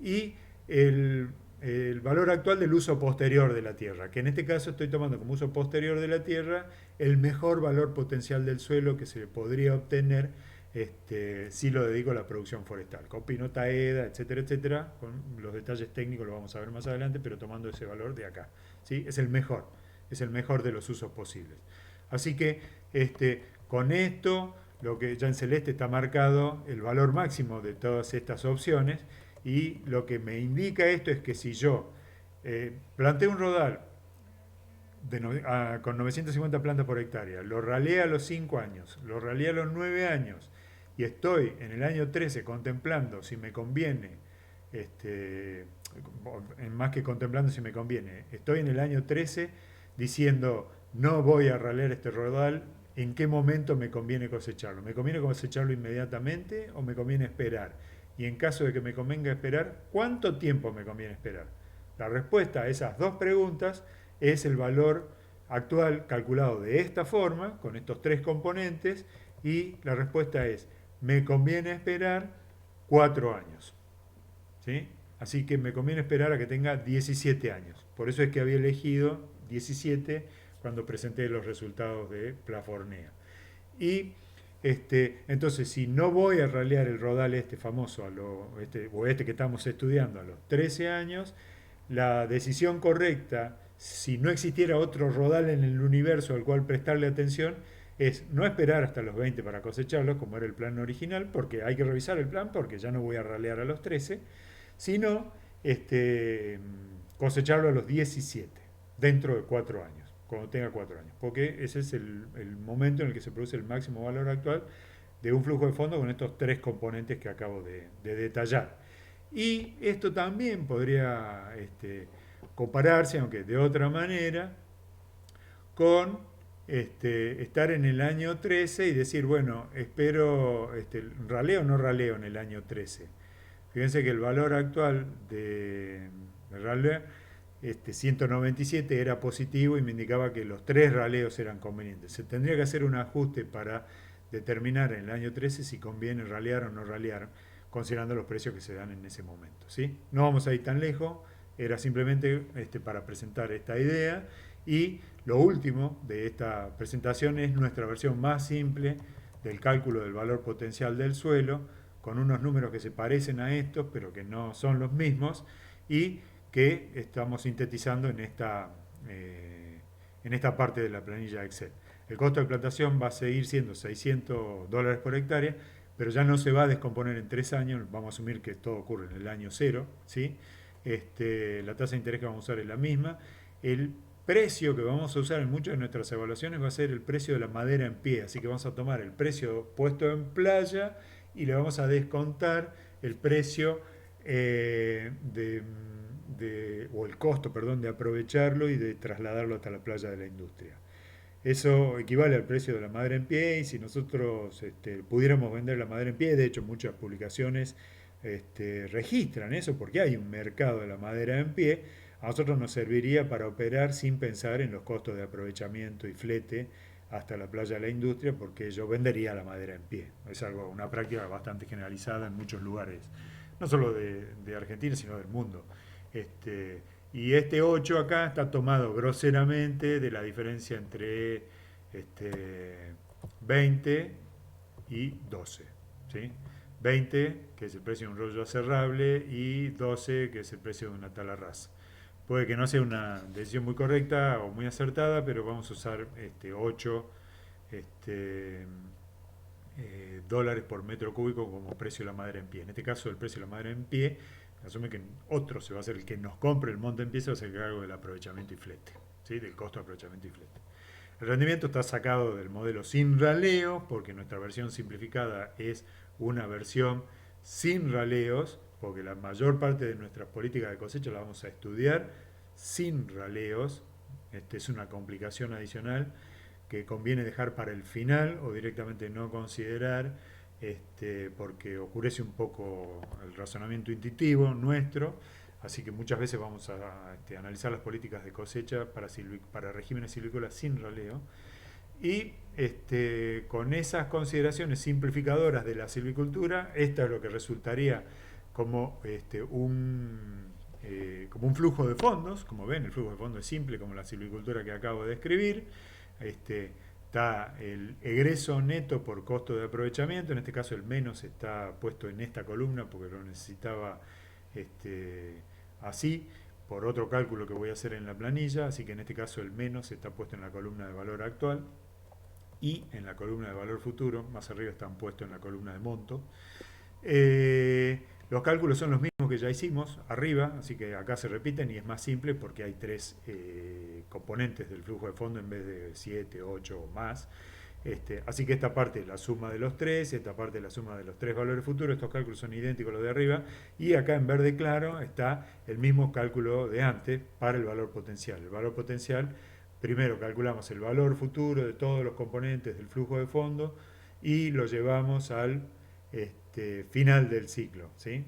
y el valor actual del uso posterior de la tierra, que en este caso estoy tomando como uso posterior de la tierra el mejor valor potencial del suelo que se podría obtener si lo dedico a la producción forestal, con pinota EDA, etcétera, etcétera. Con los detalles técnicos lo vamos a ver más adelante, pero tomando ese valor de acá. ¿Sí? Es el mejor de los usos posibles. Así que con esto, lo que ya en celeste está marcado el valor máximo de todas estas opciones, y lo que me indica esto es que si yo planteo un rodal con 950 plantas por hectárea, lo raleé a los 5 años, lo raleé a los 9 años, y estoy en el año 13 contemplando si me conviene, más que contemplando si me conviene, estoy en el año 13 diciendo no voy a ralear este rodal, ¿en qué momento me conviene cosecharlo? ¿Me conviene cosecharlo inmediatamente o me conviene esperar? Y en caso de que me convenga esperar, ¿cuánto tiempo me conviene esperar? La respuesta a esas dos preguntas es el valor actual calculado de esta forma, con estos tres componentes, y la respuesta es, me conviene esperar 4 años. ¿Sí? Así que me conviene esperar a que tenga 17 años. Por eso es que había elegido 17 cuando presenté los resultados de Plafornea. Y entonces, si no voy a ralear el rodal famoso, o que estamos estudiando a los 13 años, la decisión correcta, si no existiera otro rodal en el universo al cual prestarle atención, es no esperar hasta los 20 para cosecharlo, como era el plan original, porque hay que revisar el plan, porque ya no voy a ralear a los 13, sino cosecharlo a los 17, dentro de 4 años, cuando tenga 4 años, porque ese es el momento en el que se produce el máximo valor actual de un flujo de fondo con estos tres componentes que acabo de detallar. Y esto también podría compararse, aunque de otra manera, con estar en el año 13 y decir, bueno, espero, raleo o no raleo en el año 13. Fíjense que el valor actual de raleo 197 era positivo y me indicaba que los tres raleos eran convenientes. Se tendría que hacer un ajuste para determinar en el año 13 si conviene ralear o no ralear, considerando los precios que se dan en ese momento. ¿Sí? No vamos a ir tan lejos, era simplemente para presentar esta idea. Y lo último de esta presentación es nuestra versión más simple del cálculo del valor potencial del suelo, con unos números que se parecen a estos, pero que no son los mismos, y que estamos sintetizando en esta parte de la planilla Excel. El costo de plantación va a seguir siendo 600 dólares por hectárea, pero ya no se va a descomponer en 3 años, vamos a asumir que todo ocurre en el año 0, ¿sí? La tasa de interés que vamos a usar es la misma. El precio que vamos a usar en muchas de nuestras evaluaciones va a ser el precio de la madera en pie, así que vamos a tomar el precio puesto en playa y le vamos a descontar el precio o el costo, perdón, de aprovecharlo y de trasladarlo hasta la playa de la industria. Eso equivale al precio de la madera en pie, y si nosotros pudiéramos vender la madera en pie, de hecho muchas publicaciones registran eso porque hay un mercado de la madera en pie. A nosotros nos serviría para operar sin pensar en los costos de aprovechamiento y flete hasta la playa de la industria, porque yo vendería la madera en pie. Es algo, una práctica bastante generalizada en muchos lugares, no solo de Argentina, sino del mundo. Este, y este 8 acá está tomado groseramente de la diferencia entre 20 y 12. ¿Sí? 20, que es el precio de un rollo aserrable, y 12, que es el precio de una talarraza. Puede que no sea una decisión muy correcta o muy acertada, pero vamos a usar 8 este, dólares por metro cúbico como precio de la madera en pie. En este caso, el precio de la madera en pie asume que otro se va a ser el que nos compre el monte en pie, se va a hacer cargo del aprovechamiento y flete, ¿sí? Del costo de aprovechamiento y flete. El rendimiento está sacado del modelo sin raleo, porque nuestra versión simplificada es una versión sin raleos, porque la mayor parte de nuestras políticas de cosecha la vamos a estudiar sin raleos. Es una complicación adicional que conviene dejar para el final o directamente no considerar, porque oscurece un poco el razonamiento intuitivo nuestro. Así que muchas veces vamos a analizar las políticas de cosecha para regímenes silvícolas sin raleo. Y con esas consideraciones simplificadoras de la silvicultura, esta es lo que resultaría como, como un flujo de fondos. Como ven, el flujo de fondos es simple como la silvicultura que acabo de describir. Está el egreso neto por costo de aprovechamiento, en este caso el menos está puesto en esta columna porque lo necesitaba así, por otro cálculo que voy a hacer en la planilla, así que en este caso el menos está puesto en la columna de valor actual y en la columna de valor futuro, más arriba están puestos en la columna de monto. Los cálculos son los mismos que ya hicimos arriba, así que acá se repiten y es más simple porque hay tres componentes del flujo de fondo en vez de 7, 8 o más. Así que esta parte es la suma de los tres, esta parte es la suma de los tres valores futuros, estos cálculos son idénticos a los de arriba, y acá en verde claro está el mismo cálculo de antes para el valor potencial. El valor potencial, primero calculamos el valor futuro de todos los componentes del flujo de fondo y lo llevamos al final del ciclo, ¿sí?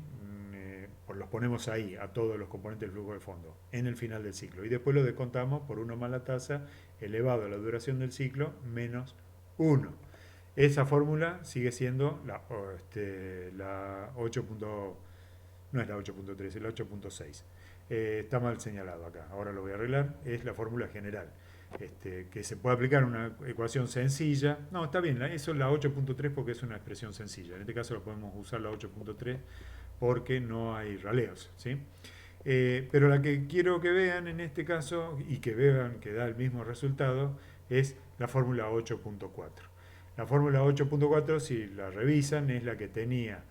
Pues los ponemos ahí a todos los componentes del flujo de fondo en el final del ciclo y después lo descontamos por 1 más la tasa elevado a la duración del ciclo menos 1. Esa fórmula sigue siendo la 8. No es la 8.3, es la 8.6. Está mal señalado acá, ahora lo voy a arreglar. Es la fórmula general, que se puede aplicar una ecuación sencilla. No, está bien, eso es la 8.3 porque es una expresión sencilla. En este caso lo podemos usar la 8.3 porque no hay raleos, ¿sí? Pero la que quiero que vean en este caso y que vean que da el mismo resultado es la fórmula 8.4. La fórmula 8.4, si la revisan, es la que tenía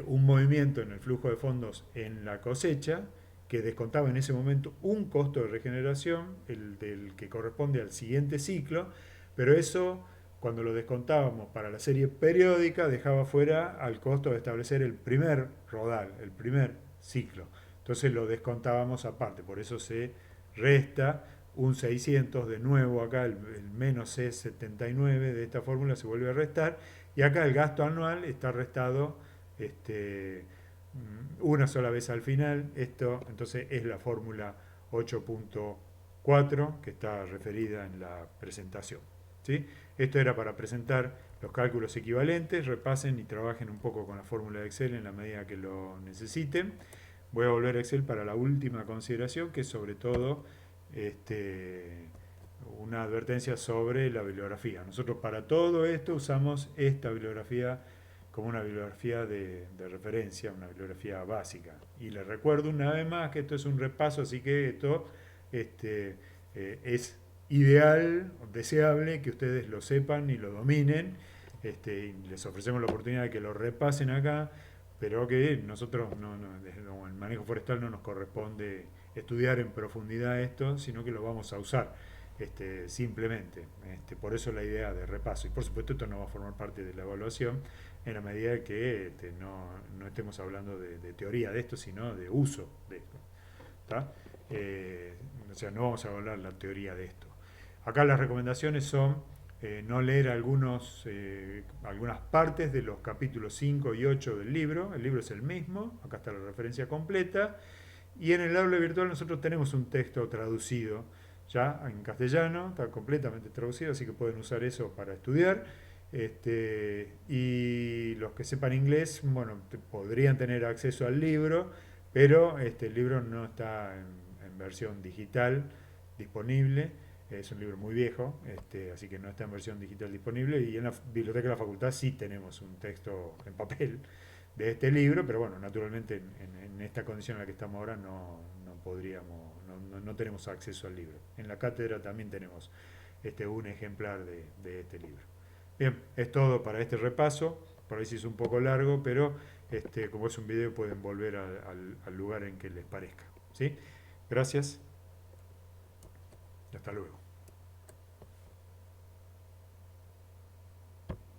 un movimiento en el flujo de fondos en la cosecha que descontaba en ese momento un costo de regeneración, el del que corresponde al siguiente ciclo, pero eso cuando lo descontábamos para la serie periódica dejaba fuera al costo de establecer el primer rodal, el primer ciclo. Entonces lo descontábamos aparte, por eso se resta un 600 de nuevo acá, el menos C79 de esta fórmula se vuelve a restar y acá el gasto anual está restado una sola vez al final. Esto entonces es la fórmula 8.4 que está referida en la presentación, ¿sí? Esto era para presentar los cálculos equivalentes. Repasen y trabajen un poco con la fórmula de Excel en la medida que lo necesiten. Voy a volver a Excel para la última consideración, que es sobre todo una advertencia sobre la bibliografía. Nosotros para todo esto usamos esta bibliografía como una bibliografía de referencia, una bibliografía básica. Y les recuerdo una vez más que esto es un repaso, así que esto es ideal, deseable que ustedes lo sepan y lo dominen. Y les ofrecemos la oportunidad de que lo repasen acá, pero que nosotros, desde el manejo forestal, no nos corresponde estudiar en profundidad esto, sino que lo vamos a usar simplemente. Por eso la idea de repaso. Y por supuesto esto no va a formar parte de la evaluación en la medida que no estemos hablando de teoría de esto, sino de uso de esto. O sea, no vamos a hablar la teoría de esto. Acá las recomendaciones son no leer algunas partes de los capítulos 5 y 8 del libro. El libro es el mismo, acá está la referencia completa. Y en el aula virtual nosotros tenemos un texto traducido ya en castellano, está completamente traducido, así que pueden usar eso para estudiar. Y los que sepan inglés, bueno, podrían tener acceso al libro, pero el libro no está en versión digital disponible. Es un libro muy viejo, así que no está en versión digital disponible. Y en la biblioteca de la facultad sí tenemos un texto en papel de este libro, pero bueno, naturalmente en esta condición en la que estamos ahora no podríamos, no tenemos acceso al libro. En la cátedra también tenemos un ejemplar de este libro. Bien, es todo para este repaso. Por ahí sí es un poco largo, pero como es un video pueden volver al lugar en que les parezca. ¿Sí? Gracias. Hasta luego.